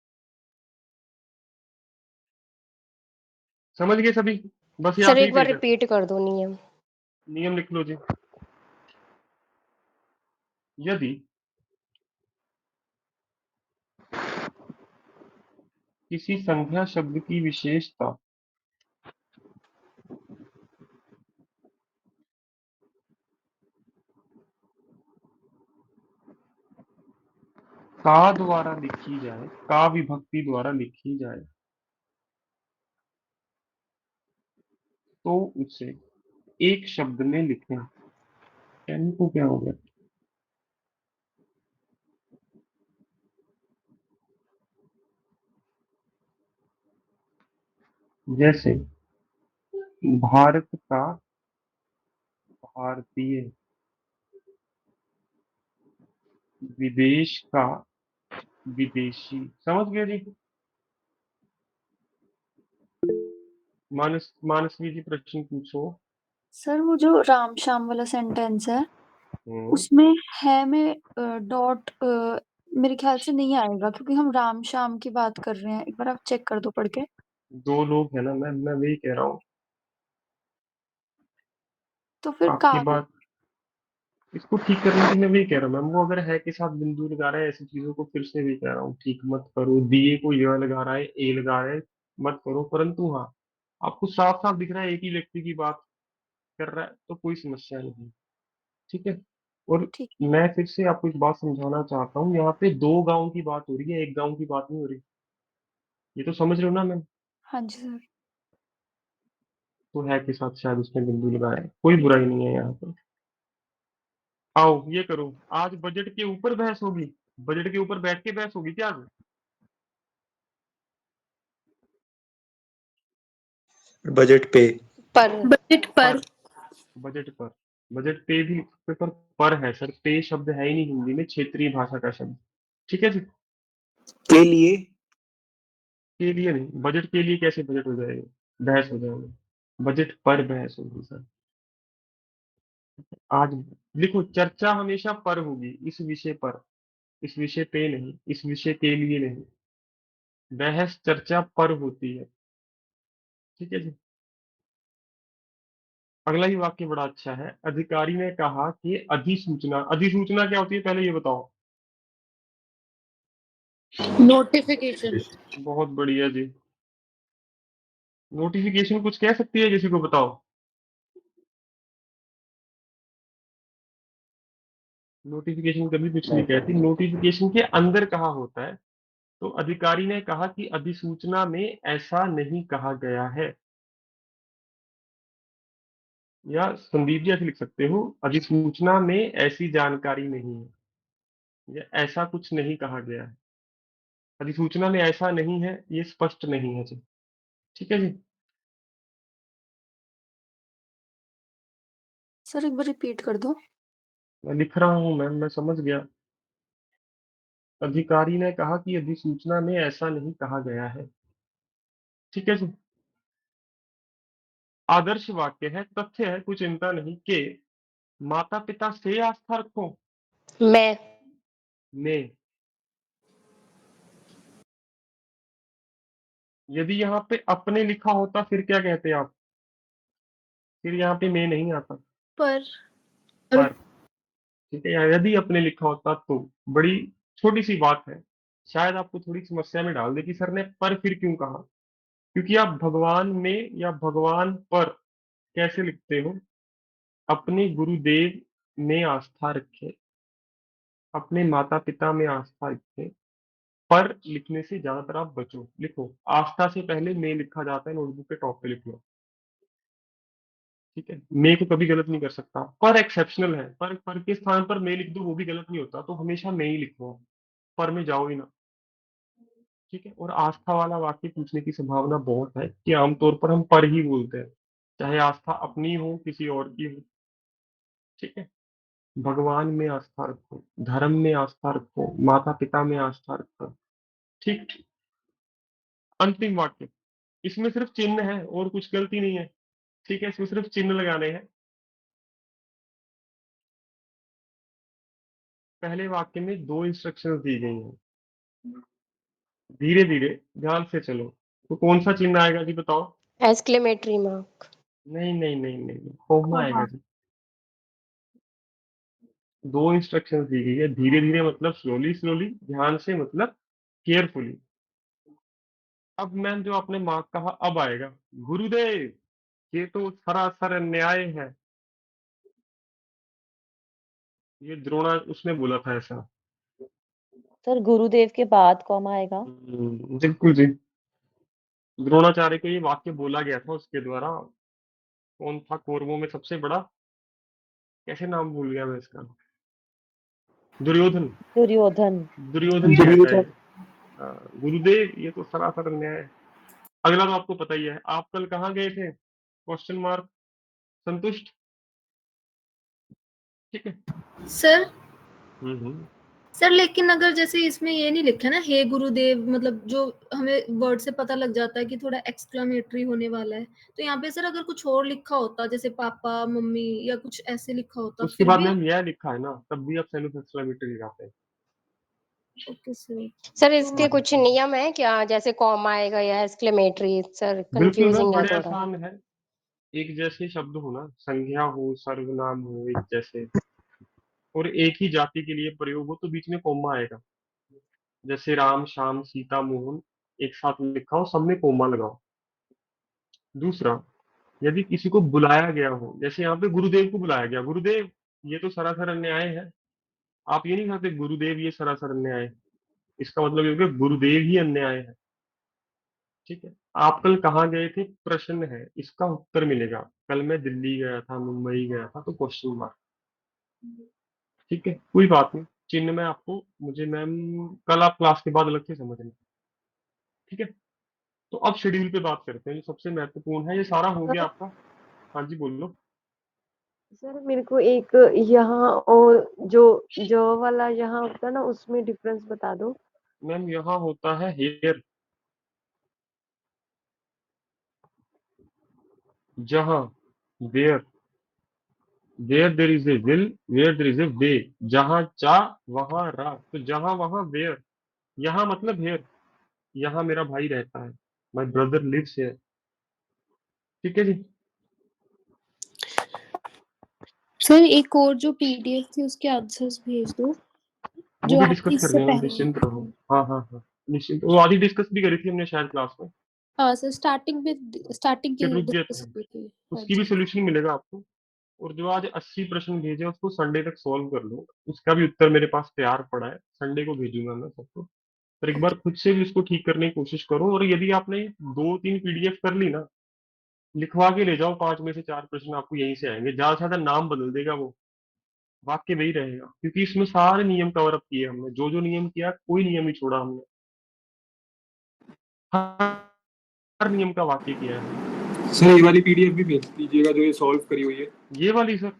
समझ गए सभी? बस ये सर आखिरी एक बार पेज है। रिपीट कर दो नियम। नियम लिख लो जी। यदि किसी संज्ञा शब्द की विशेषता का द्वारा लिखी जाए, का विभक्ति द्वारा लिखी जाए, तो उसे एक शब्द में लिखें। यानी को क्या हो गया? जैसे भारत का भारतीय, विदेश का विदेशी। समझ गए जी? मानसवी जी प्रश्न पूछो। सर वो जो राम श्याम वाला सेंटेंस है हम्म। उसमें है में डॉट मेरे ख्याल से नहीं आएगा, क्योंकि हम राम श्याम की बात कर रहे हैं। एक बार आप चेक कर दो पढ़ के। दो लोग है ना, मैं वही कह रहा हूँ। तो फिर आपकी का बात, इसको ठीक करने की मैं वही कह रहा हूँ मैम। वो अगर है के साथ बिंदु लगा रहा है, ऐसी चीजों को फिर से भी कह रहा हूँ, ठीक मत करो। दिए को य लगा रहा है, ए लगा रहा है, मत करो। परंतु हाँ, आपको साफ साफ दिख रहा है एक ही व्यक्ति की बात कर रहा है, तो कोई समस्या नहीं। ठीक है। और ठीक। मैं फिर से आपको एक बात समझाना चाहता हूँ, यहाँ पे दो गांव की बात हो रही है, एक गांव की बात नहीं हो रही। ये तो समझ रहे हो ना मैम? हाँ जी सर। तो है के साथ शायद उसने बिंदु लगाया है, कोई बुराई नहीं है यहाँ पे। आओ ये करो। आज बजट के ऊपर बहस होगी। बजट के ऊपर बैठ के बहस होगी क्या आज? बजट पे। पर बजट पर। पर। बजट पर। बजट पे भी पर है सर। पे शब्द है ही नहीं हिंदी में, क्षेत्रीय भाषा का शब्द। ठीक है जी। के लिए। के लिए नहीं, बजट के लिए कैसे बजट हो जाएगा, बहस हो जाएगा। बजट पर बहस होगी सर आज। लिखो, चर्चा हमेशा पर होगी, इस विषय पर, इस विषय पे नहीं, इस विषय के लिए नहीं। बहस चर्चा पर होती है। ठीक है जी। अगला ही वाक्य बड़ा अच्छा है। अधिकारी ने कहा कि अधिसूचना, अधिसूचना क्या होती है पहले ये बताओ? नोटिफिकेशन। बहुत बढ़िया जी। नोटिफिकेशन कुछ कह सकती है किसी को, बताओ? नोटिफिकेशन कभी कुछ नहीं कहती। नोटिफिकेशन के अंदर कहा होता है तो अधिकारी ने कहा कि अधिसूचना में ऐसा नहीं कहा गया है। या संदीप जी ऐसे लिख सकते हो, अधिसूचना में ऐसी जानकारी नहीं है, या ऐसा कुछ नहीं कहा गया है। अधिसूचना में ऐसा नहीं है, ये स्पष्ट नहीं है जी। ठीक है जी। सर एक बार रिपीट कर दो। मैं लिख रहा हूँ मैम, मैं समझ गया। अधिकारी ने कहा कि अधिसूचना में ऐसा नहीं कहा गया है। ठीक है जी। आदर्श वाक्य है, तथ्य है, कुछ चिंता नहीं के माता पिता से आस्था रखो। मैं यदि यहाँ पे अपने लिखा होता फिर क्या कहते आप? फिर यहाँ पे मैं नहीं आता। पर पर ठीक है, यदि अपने लिखा होता तो बड़ी छोटी सी बात है, शायद आपको थोड़ी समस्या में डाल दे कि सर ने पर फिर क्यों कहा। क्योंकि आप भगवान में या भगवान पर कैसे लिखते हो? अपने गुरुदेव में आस्था रखे, अपने माता पिता में आस्था रखे। पर लिखने से ज्यादातर आप बचो, लिखो आस्था से पहले मैं लिखा जाता है, नोटबुक के टॉप पे लिख लो। ठीक है, मैं को कभी गलत नहीं कर सकता, पर एक्सेप्शनल है, पर के स्थान पर मैं लिख दूं वो भी गलत नहीं होता, तो हमेशा मैं ही लिखो, पर में जाओ ही ना। ठीक है, और आस्था वाला वाक्य पूछने की संभावना बहुत है कि आमतौर पर हम पर ही बोलते हैं, चाहे आस्था अपनी हो किसी और की हो। ठीक है, भगवान में आस्था रखो, धर्म में आस्था रखो, माता पिता में आस्था रखो। ठीक। अंतिम वाक्य, इसमें सिर्फ चिन्ह है और कुछ गलती नहीं है। ठीक है, इसमें सिर्फ चिन्ह लगाने हैं। पहले वाक्य में दो इंस्ट्रक्शंस दी गई हैं, धीरे धीरे ध्यान से चलो। तो कौन सा चिन्ह आएगा जी बताओ? Exclamatory mark. नहीं नहीं नहीं नहीं, कॉमा आएगा जी। दो इंस्ट्रक्शंस दी गई है, धीरे धीरे मतलब स्लोली स्लोली, ध्यान से मतलब केयरफुली। अब मैम जो आपने मार्क कहा अब आएगा, गुरुदेव ये तो सरासर अन्याय है। ये द्रोणा उसने बोला था ऐसा। सर गुरुदेव के बाद कॉमा आएगा। बिल्कुल जी। द्रोणाचार्य को ये वाक्य बोला गया था उसके द्वारा। कौन था कौरवों में सबसे बड़ा? कैसे नाम भूल गया मैं इसका। दुर्योधन। दुर्योधन। दुर्योधन कहता है गुरुदेव ये तो सरासर अन्याय है। अगला तो आपको पता ही है। आप कल कहाँ गए थे? Question mark. संतुष्ट? ठीक है। सर हम्म। सर लेकिन अगर जैसे इसमें ये नहीं लिखा ना हे गुरुदेव, मतलब जो हमें वर्ड से पता लग जाता है कि थोड़ा एक्सक्लेमेटरी होने वाला है, तो यहाँ पे सर अगर कुछ और लिखा होता जैसे पापा मम्मी या कुछ ऐसे लिखा होता उसके फिर बाद भी। मैम यह लिखा है ना, तब भी आप सेल्फ एक्सक्लेमेटरी लगाते हैं। Okay sir. सर तो इसके कुछ नियम है क्या, जैसे कॉमा आएगा या एक्सक्लेमेटरी? सर बिल्कुल मैम, कंफ्यूजिंग है बड़े थोड़ा। आसान है। एक जैसे शब्द हो ना, संज्ञा हो सर्वनाम हो एक जैसे, और एक ही जाति के लिए प्रयोग हो, तो बीच में कोमा आएगा। जैसे राम श्याम सीता मोहन एक साथ लिखा हो, सब में कोमा लगाओ। दूसरा, यदि किसी को बुलाया गया हो, जैसे यहाँ पे गुरुदेव को बुलाया गया, गुरुदेव ये तो सरासर अन्याय है, आप ये नहीं कहते गुरुदेव ये सरासर अन्याय है। इसका मतलब ये हो गया गुरुदेव ही अन्याय है। ठीक है। आप कल कहाँ गए थे प्रश्न है, इसका उत्तर मिलेगा कल मैं दिल्ली गया था, मुंबई गया था, तो क्वेश्चन मार्क। ठीक है, कोई बात नहीं। चिन्ह में आपको मुझे मैम कल आप क्लास के बाद अलग से समझना। ठीक है, तो अब शेड्यूल पे बात करते हैं जो सबसे महत्वपूर्ण है। ये सारा हो गया आपका। हाँ जी बोलो। सर मेरे को एक यहाँ और जो जो वाला यहाँ होता है ना उसमें डिफरेंस बता दो। मैम यहाँ होता है हेयर, जहाँ where, where there is a will, where there is a way, जहाँ चा वहां रा, तो जहाँ वहां वेयर, यहाँ मतलब हेयर, यहाँ मेरा भाई रहता है, माई ब्रदर लिव्स हियर। ठीक है जी। सर एक और जो पीडीएफ थी उसके आंसर्स भेज दो वो जो भी आपकी डिस्कस कर इससे लेंगे, पहले। निश्चिंत रहो। हाँ हाँ हाँ, निश्चिंत। वो आधी डिस्कस भी करी थी हमने शायद क्लास में, हाँ सर स्टार्टिंग फिर की रुक गए डिस्कस थे। हुई थी। हाँ उसकी भी जी। सोल्यूशन मिलेगा आपको। और जो आज 80 प्रश्न भेजे उसको संडे तक सॉल्व कर लो, उसका भी उत्तर मेरे पास तैयार पड़ा है, संडे को भेजूंगा मैं सबको। पर एक बार खुद से भी इसको ठीक करने की कोशिश करो, और यदि आपने 2-3 पीडीएफ कर ली ना, लिखवा के ले जाओ, 5 में से 4 प्रश्न आपको यहीं से आएंगे। ज्यादा से ज्यादा नाम बदल देगा वो, वाक्य वही रहेगा, क्योंकि इसमें सारे नियम कवर अप किए हमने, जो जो नियम किया कोई नियम नहीं छोड़ा हमने, हर नियम का वाक्य किया है हमने। सर ये वाली पीडीएफ भी भेज दीजिएगा जो ये सॉल्व करी हुई है। ये वाली सर?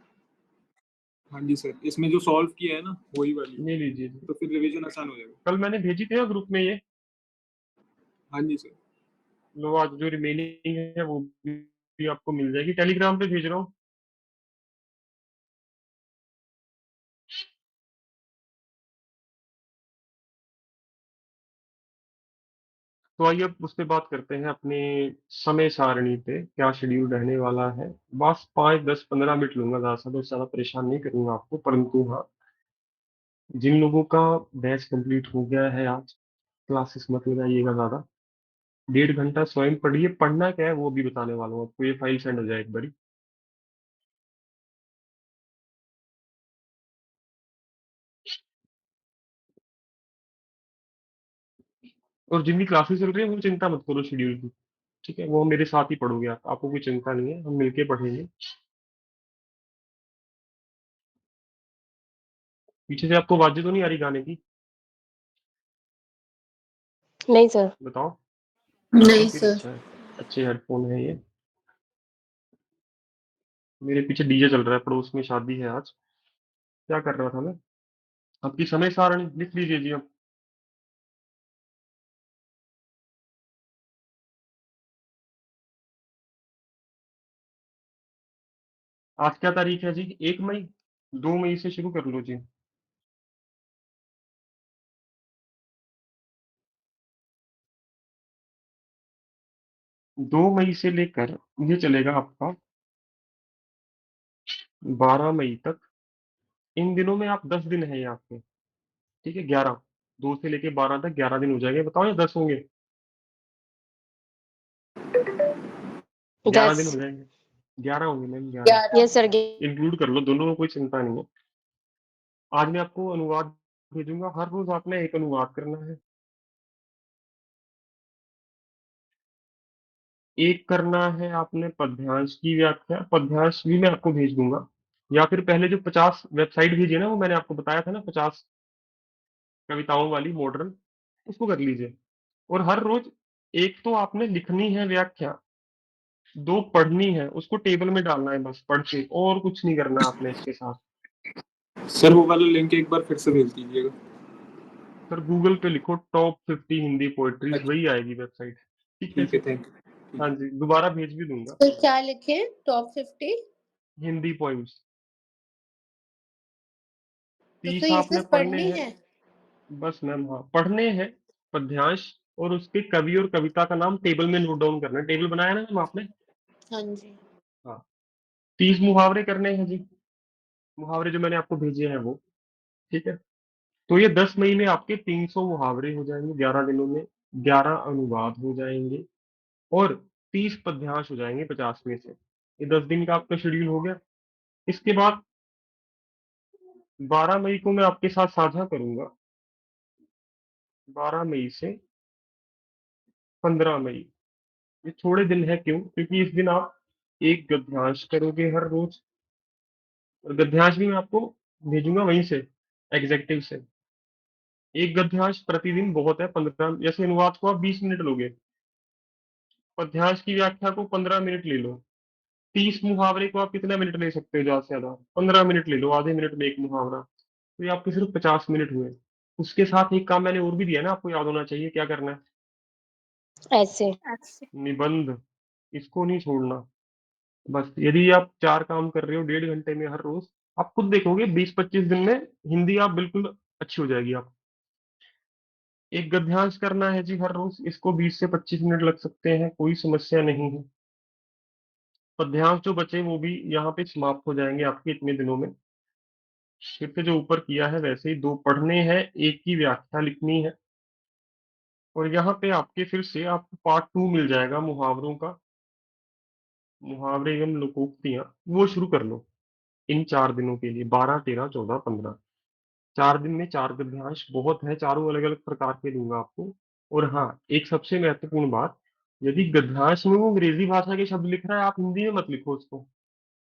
हाँ जी सर, इसमें जो सॉल्व किया है ना वही वाली, ये लीजिए जी। तो फिर रिवीजन आसान हो जाएगा। कल मैंने भेजी थी ना ग्रुप में ये। हाँ जी सर। लो, आज जो रिमेनिंग है वो भी आपको मिल जाएगी, टेलीग्राम पे भेज रहा हूँ। तो आइए अब उस पे बात करते हैं, अपने समय सारणी पे क्या शेड्यूल रहने वाला है। बस 5, 10, 15 मिनट लूंगा, ज्यादा परेशान नहीं करूंगा आपको, परंतु हाँ, जिन लोगों का बैच कंप्लीट हो गया है आज, क्लासेस मत लगाइएगा ज्यादा। 1.5 घंटा स्वयं पढ़िए, पढ़ना क्या है वो भी बताने वाला हूँ आपको, ये फाइल सेंड हो जाए एक बारी। और जिनकी क्लासेस चल रही है वो चिंता मत करो शेड्यूल की, ठीक है, वो मेरे साथ ही पढ़ोगे आप, आपको कोई चिंता नहीं है, हम मिलके पढ़ेंगे। पीछे से आपको आवाजें तो नहीं आ रही गाने की? नहीं सर। बताओ। तो नहीं फिर सर। अच्छा है, अच्छे हेडफोन है ये। मेरे पीछे डीजे चल रहा है, पड़ोस में शादी है आज। क्या कर रहा था मैं? आपकी समय सारणी लिख लीजिए जी अब। आज क्या तारीख है जी? 1 मई। 2 मई से शुरू कर लो जी। 2 मई से लेकर ये चलेगा आपका 12 मई तक। इन दिनों में आप 10 दिन है ये आपके, ठीक है, 11। 2 से लेके 12 तक 11 दिन हो जाएंगे, बताओ या 10 होंगे? 11 दिन 10। हो जाएंगे। 11 होंगे मैम, 11। Yes sir. इंक्लूड कर लो दोनों को, कोई चिंता नहीं है। आज मैं आपको अनुवाद भेजूंगा, हर रोज आपने एक अनुवाद करना है। एक करना है आपने पद्यांश की व्याख्या, पद्यांश भी मैं आपको भेज दूंगा, या फिर पहले जो 50 वेबसाइट भेजी है ना, वो मैंने आपको बताया था ना, 50 कविताओं वाली मॉडर्न, उसको कर लीजिए। और हर रोज एक तो आपने लिखनी है व्याख्या, 2 पढ़नी है, उसको टेबल में डालना है बस पढ़ के, और कुछ नहीं करना आपने इसके साथ। सर वो वाला लिंक एक बार फिर से भेज दीजिएगा। सर गूगल पे लिखो टॉप 50 हिंदी पोएट्रीज, अच्छा वही आएगी वेबसाइट, ठीक है ठीक है, जी। Thank you. हाँ जी, दोबारा भेज भी दूंगा। तो क्या लिखे टॉप 50? हिंदी पोइम्स तो 30 ये आपने सिर्फ पढ़ने पढ़नी हैं। है? बस मैम, हाँ पढ़ने हैं पद्यांश, और उसके कवि और कविता का नाम टेबल में नोट डाउन करना है। टेबल बनाया ना मैम आपने? हाँ जी। हाँ। 30 मुहावरे करने हैं जी, मुहावरे जो मैंने आपको भेजे हैं वो, ठीक है। तो ये 10 मई में आपके 300 मुहावरे हो जाएंगे, 11 दिनों में 11 अनुवाद हो जाएंगे, और 30 पद्यांश हो जाएंगे 50 में से। ये 10 दिन का आपका शेड्यूल हो गया। इसके बाद 12 मई को मैं आपके साथ साझा करूंगा, 12 मई से 15 मई। ये थोड़े दिन है, क्यों? क्योंकि इस दिन आप एक गद्यांश करोगे हर रोज, और गद्यांश भी मैं आपको भेजूंगा वहीं से, एग्जेक्टिव से। एक गद्यांश प्रतिदिन बहुत है, 15, जैसे अनुवाद को आप 20 मिनट लोगे, पद्यांश की व्याख्या को 15 मिनट ले लो, 30 मुहावरे को आप कितना मिनट ले सकते हो? ज्यादा से ज्यादा 15 मिनट ले लो, आधे मिनट में एक मुहावरा, तो ये आपके सिर्फ 50 मिनट हुए। उसके साथ एक काम मैंने और भी दिया ना, आपको याद होना चाहिए, क्या करना है? ऐसे। निबंध, इसको नहीं छोड़ना। बस यदि आप 4 काम कर रहे हो 1.5 घंटे में हर रोज, आप खुद देखोगे 20-25 दिन में हिंदी आप बिल्कुल अच्छी हो जाएगी आप। एक गद्यांश करना है जी हर रोज, इसको 20 से 25 मिनट लग सकते हैं, कोई समस्या नहीं है। पद्यांश जो बचे वो भी यहाँ पे समाप्त हो जाएंगे आपके इतने दिनों में। फिर से जो ऊपर किया है वैसे ही 2 पढ़ने हैं, एक की व्याख्या लिखनी है, और यहाँ पे आपके फिर से आपको पार्ट 2 मिल जाएगा मुहावरों का, मुहावरे एवं लोकोक्तियां, वो शुरू कर लो इन 4 दिनों के लिए, 12, 13, 14, 15। 4 दिन में 4 गद्यांश बहुत है, चारों अलग-अलग प्रकार के दूँगा आपको। और हाँ, एक सबसे महत्वपूर्ण बात, यदि गद्यांश में वो अंग्रेज़ी भाषा के शब्द लिख रहा है, आप हिंदी में मत लिखो उसको।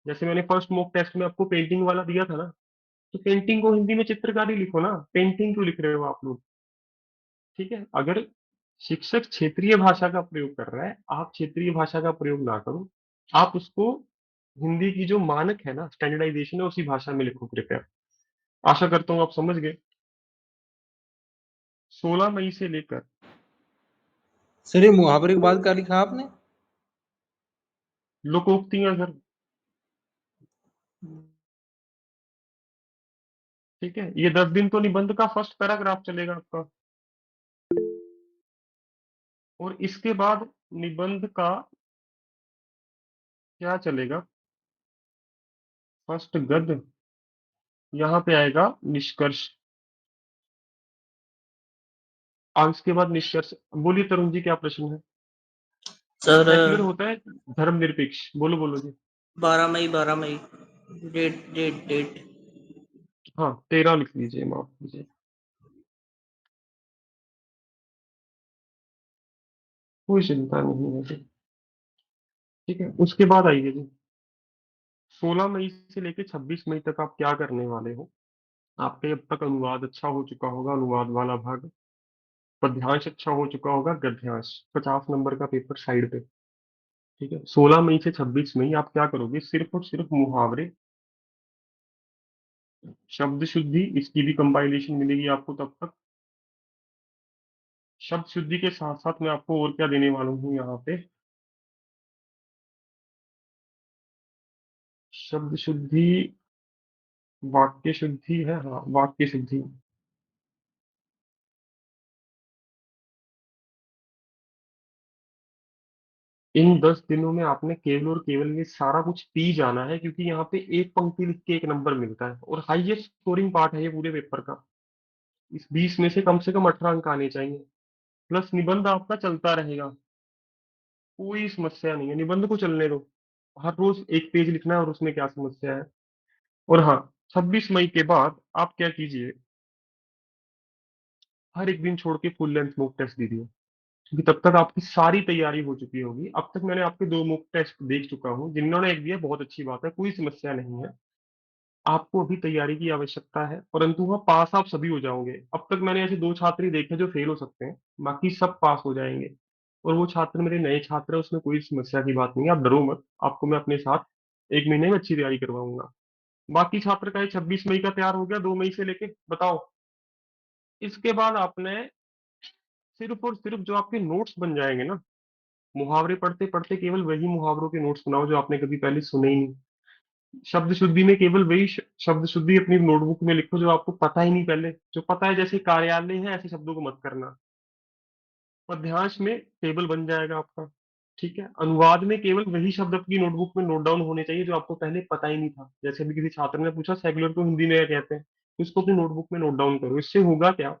जैसे मैंने फर्स्ट मॉक टेस्ट में आपको पेंटिंग वाला दिया था ना, तो पेंटिंग को हिंदी में चित्रकारी लिखो ना, पेंटिंग क्यों लिख रहे हो आप लोग? ठीक है? अगर शिक्षक क्षेत्रीय भाषा का प्रयोग कर रहा है, आप क्षेत्रीय भाषा का प्रयोग ना करो। आप उसको हिंदी की जो मानक है ना, स्टैंडर्डाइज़ेशन है, उसी भाषा में लिखो कृपया। आशा करता हूँ आप समझ गए। 16 मई से लेकर सर ये मुहावरे के बाद क्या लिखा आपने? लोकोक्तियाँ सर। ठीक है? ये 10 दिन तो निबंध का फर्स्ट पैराग्राफ चलेगा आपका। और इसके बाद निबंध का क्या चलेगा? फर्स्ट गद्य, यहाँ पे आएगा निष्कर्ष। इसके बाद निष्कर्ष। बोलिए तरुण जी, क्या प्रश्न है? सर सेक्युलर होता है धर्मनिरपेक्ष। बोलो बोलो जी। 12 मई डेट हाँ, 13 लिख लीजिए, माफ कीजिए। कोई चिंता नहीं है जी। ठीक है, उसके बाद आइए जी। 16 मई से लेकर 26 मई तक आप क्या करने वाले हो? आपका अब तक अनुवाद अच्छा हो चुका होगा, अनुवाद वाला भाग। पद्यांश अच्छा हो चुका होगा, गद्यांश। 50 नंबर का पेपर साइड पे। ठीक है, 16 मई से 26 मई आप क्या करोगे? सिर्फ और सिर्फ मुहावरे, शब्द शुद्धि, इसकी भी कंपाइलेशन मिलेगी आपको तब तक। शब्द शुद्धि के साथ साथ मैं आपको और क्या देने वाला हूँ यहाँ पे? शब्द शुद्धि, वाक्य शुद्धि है, हाँ वाक्य शुद्धि। इन 10 दिनों में आपने केवल और केवल ये सारा कुछ पी जाना है, क्योंकि यहाँ पे एक पंक्ति लिख के एक नंबर मिलता है और हाईएस्ट स्कोरिंग पार्ट है ये पूरे पेपर का। इस 20 में से कम 18 अंक आने चाहिए। प्लस निबंध आपका चलता रहेगा, कोई समस्या नहीं है, निबंध को चलने दो। हर रोज एक पेज लिखना है और उसमें क्या समस्या है। और हाँ, 26 मई के बाद आप क्या कीजिए, हर एक दिन छोड़ के फुल लेंथ मॉक टेस्ट दीजिए, क्योंकि तब तक आपकी सारी तैयारी हो चुकी होगी। अब तक मैंने आपके 2 मॉक टेस्ट देख चुका हूँ, जिन्होंने एक दिया बहुत अच्छी बात है, कोई समस्या नहीं है। आपको अभी तैयारी की आवश्यकता है, परंतु वह पास आप सभी हो जाओगे। अब तक मैंने ऐसे 2 छात्र ही देखे जो फेल हो सकते हैं, बाकी सब पास हो जाएंगे। और वो छात्र मेरे नए छात्र है, उसमें कोई समस्या की बात नहीं है, आप डरो मत। आपको मैं अपने साथ 1 महीने में अच्छी तैयारी करवाऊंगा। बाकी छात्र का ये 26 मई का तैयार हो गया, 2 मई से लेके बताओ। इसके बाद आपने सिर्फ और सिर्फ जो आपके नोट्स बन जाएंगे ना, मुहावरे पढ़ते पढ़ते केवल वही मुहावरों के नोट्स बनाओ जो आपने कभी पहले सुने ही नहीं। शब्द शुद्धि में केवल वही शब्द शुद्धि अपनी नोटबुक में लिखो जो आपको पता ही नहीं पहले, जो पता है जैसे कार्यालय है ऐसे शब्दों को मत करना। पद्यांश में टेबल बन जाएगा आपका। ठीक है, अनुवाद में केवल वही शब्द अपनी नोटबुक में नोट डाउन होने चाहिए जो आपको पहले पता ही नहीं था। जैसे अभी किसी छात्र ने पूछा सेक्युलर को हिंदी में क्या कहते हैं, तो इसको अपनी नोटबुक में नोट डाउन करो। इससे होगा क्या,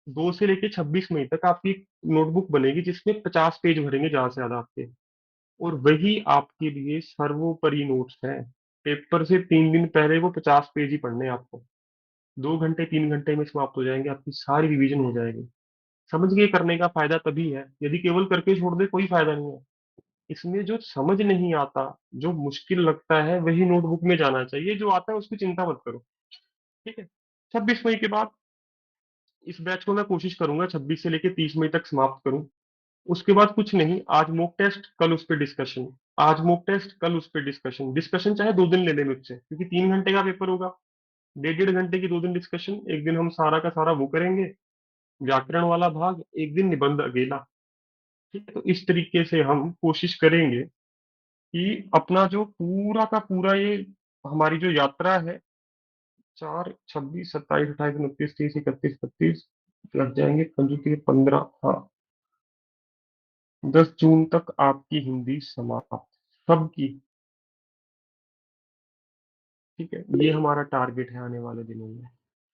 2 से लेके 26 मई तक आपकी एक नोटबुक बनेगी जिसमें 50 पेज भरेंगे ज्यादा से ज्यादा आपके। और वही आपके लिए सर्वोपरि नोट्स है। पेपर से 3 दिन पहले वो 50 पेज ही पढ़ने हैं आपको। 2 घंटे 3 घंटे में समाप्त हो जाएंगे, आपकी सारी रिवीजन हो जाएगी। समझ के करने का फायदा तभी है, यदि केवल करके छोड़ दे कोई फायदा नहीं है। इसमें जो समझ नहीं आता, जो मुश्किल लगता है, वही नोटबुक में जाना चाहिए, जो आता है उसकी चिंता मत करो। ठीक है, 26 मई के बाद इस बैच को मैं कोशिश करूंगा 26 से लेके 30 मई तक समाप्त करूं। उसके बाद कुछ नहीं, आज मॉक टेस्ट कल उस पर डिस्कशन, आज मॉक टेस्ट कल उस पर डिस्कशन। डिस्कशन चाहे 2 दिन ले ले मुझसे, क्योंकि 3 घंटे का पेपर होगा। 1.5 घंटे की 2 दिन डिस्कशन, एक दिन हम सारा का सारा वो करेंगे व्याकरण वाला भाग, एक दिन निबंध अकेला। ठीक है, तो इस तरीके से हम कोशिश करेंगे कि अपना जो पूरा का पूरा ये हमारी जो यात्रा है, 4, 26, 27, 28, 29, 30, 31, 32 लग जाएंगे, पंजों के 15, हाँ 10 जून तक आपकी हिंदी समाप्त सबकी। ठीक है, ये हमारा टारगेट है आने वाले दिनों में।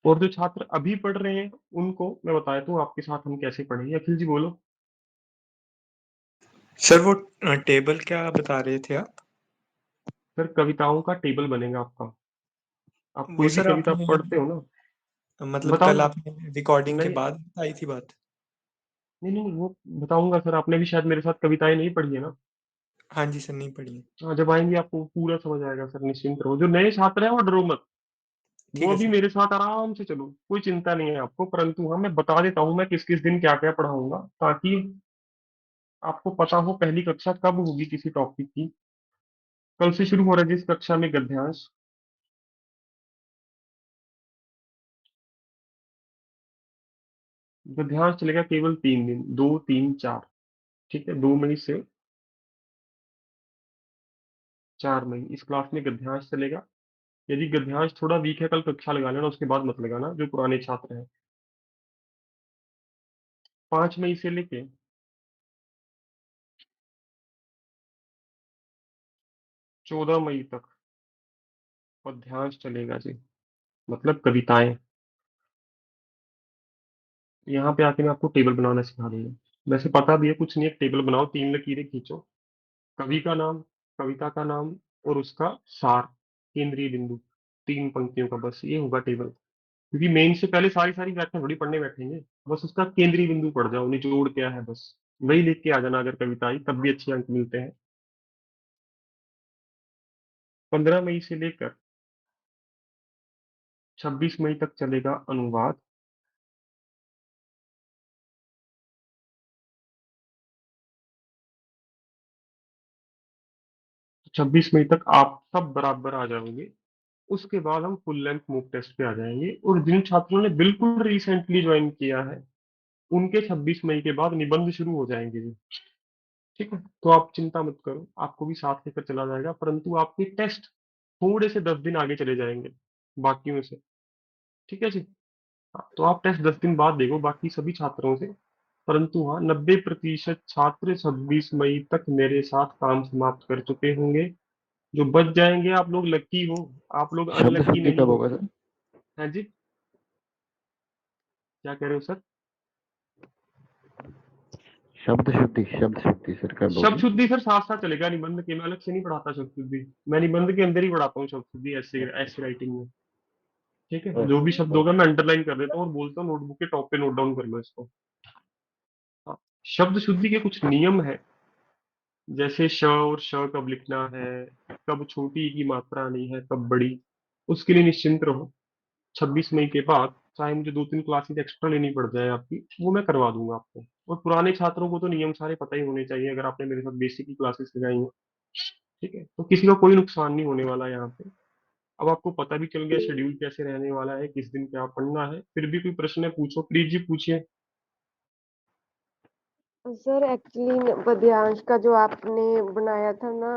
और जो छात्र अभी पढ़ रहे हैं उनको मैं बता देता हूँ आपके साथ हम कैसे पढ़ेंगे। अखिल जी बोलो। सर वो टेबल क्या बता रहे थे आप? सर कविताओं का टेबल बनेगा आपका। आप वो कोई भी सर कविता आपने पढ़ते हो ना, मतलब बताऊँ? कल आपने रिकॉर्डिंग के नहीं, बाद बताई थी बात? नहीं, वो बताऊँगा सर। आपने भी शायद मेरे साथ कविताएँ नहीं पढ़ी है ना? हाँ जी सर, नहीं पढ़ी है। हाँ, जब आएँगी आपको पूरा समझ आएगा सर, निश्चिंत रहो। जो नए छात्र हैं वो डरो मत। ठीक वो है अभी सर। मेरे साथ आराम से चलो, कोई चिंता नहीं है आपको। परंतु हाँ, मैं बता देता हूँ मैं किस-किस दिन क्या-क्या पढ़ाऊँगा, ताकि आपको पता हो पहली कक्षा कब होगी किसी टॉपिक की। कल से शुरू हो रहा है जिस कक्षा में गद्यांश। गद्यांश चलेगा केवल 3 दिन, 2, 3, 4। ठीक है? 2 मई से 4 मई इस क्लास में गद्यांश चलेगा। यदि गद्यांश थोड़ा वीक है, कल कक्षा लगा लेना, उसके बाद मत लगाना जो पुराने छात्र हैं। 5 मई से लेके 14 मई तक पद्यांश चलेगा जी, मतलब कविताएं। यहाँ पे आके मैं आपको टेबल बनाना सिखा दूंगा। वैसे पता भी है कुछ नहीं, एक टेबल बनाओ, 3 लकीरें खींचो, कवि का नाम, कविता का नाम और उसका सार, केंद्रीय बिंदु, 3 पंक्तियों का, बस ये होगा टेबल। क्योंकि मेन से पहले सारी सारी व्याख्या थोड़ी पढ़ने बैठेंगे, बस उसका केंद्रीय बिंदु पढ़ जाओ, निचोड़ क्या है बस वही लिख के आ जाना। अगर कविता आई तब भी अच्छे अंक मिलते हैं। 15 मई से लेकर 26 मई तक चलेगा अनुवाद। 26 मई तक आप सब बराबर आ जाओगे। उसके बाद हम फुल लेंथ मॉक टेस्ट पे आ जाएंगे। और जिन छात्रों ने बिल्कुल रिसेंटली ज्वाइन किया है, उनके 26 मई के बाद निबंध शुरू हो जाएंगे जी। ठीक है? तो आप चिंता मत करो, आपको भी साथ लेकर चला जाएगा। परंतु आपके टेस्ट थोड़े से 10 दिन आगे चले जाएंगे बाकियों से। ठीक है जी? हाँ, तो आप टेस्ट 10 दिन बाद देखो बाकी सभी छात्रों से। परंतु हाँ, 90% छात्र 26 मई तक मेरे साथ काम समाप्त कर चुके होंगे। जो बच जाएंगे, आप लोग लकी हो, आप लोग शब्द अनलक्की शुद्धि नहीं कब हो। होगा सर? हाँ जी, क्या कह रहे हो सर? शब्द शुद्धि सर कब शब्द होगी? शुद्धि सर साथ साथ चलेगा निबंध के, मैं अलग से नहीं पढ़ाता शब्द शुद्धि। मैं निबंध के अंदर ही पढ़ाता हूँ शब्द शुद्धि, ऐसे ऐसे राइटिंग में। ठीक है? जो भी शब्द होगा मैं अंडरलाइन कर देता हूँ और बोलता हूँ नोटबुक के टॉप पे नोट डाउन कर लो इसको। हाँ, शब्द शुद्धि के कुछ नियम है, जैसे श और श कब लिखना है, कब छोटी की मात्रा आनी है, कब बड़ी। उसके लिए निश्चिंत रहो। 26 मई के बाद चाहे मुझे 2-3 क्लासेस एक्स्ट्रा लेनी पड़ जाए आपकी, वो मैं करवा दूंगा आपको। और पुराने छात्रों को तो नियम सारे पता ही होने चाहिए, अगर आपने मेरे साथ बेसिक की क्लासेस लगाई हैं। ठीक है? तो किसी का कोई नुकसान नहीं होने वाला यहाँ पे। अब आपको पता भी चल गया शेड्यूल कैसे रहने वाला है, किस दिन क्या पढ़ना है। फिर भी कोई प्रश्न है पूछो, प्लीज जी पूछिए। सर एक्चुअली पद्यांश का जो आपने बनाया था ना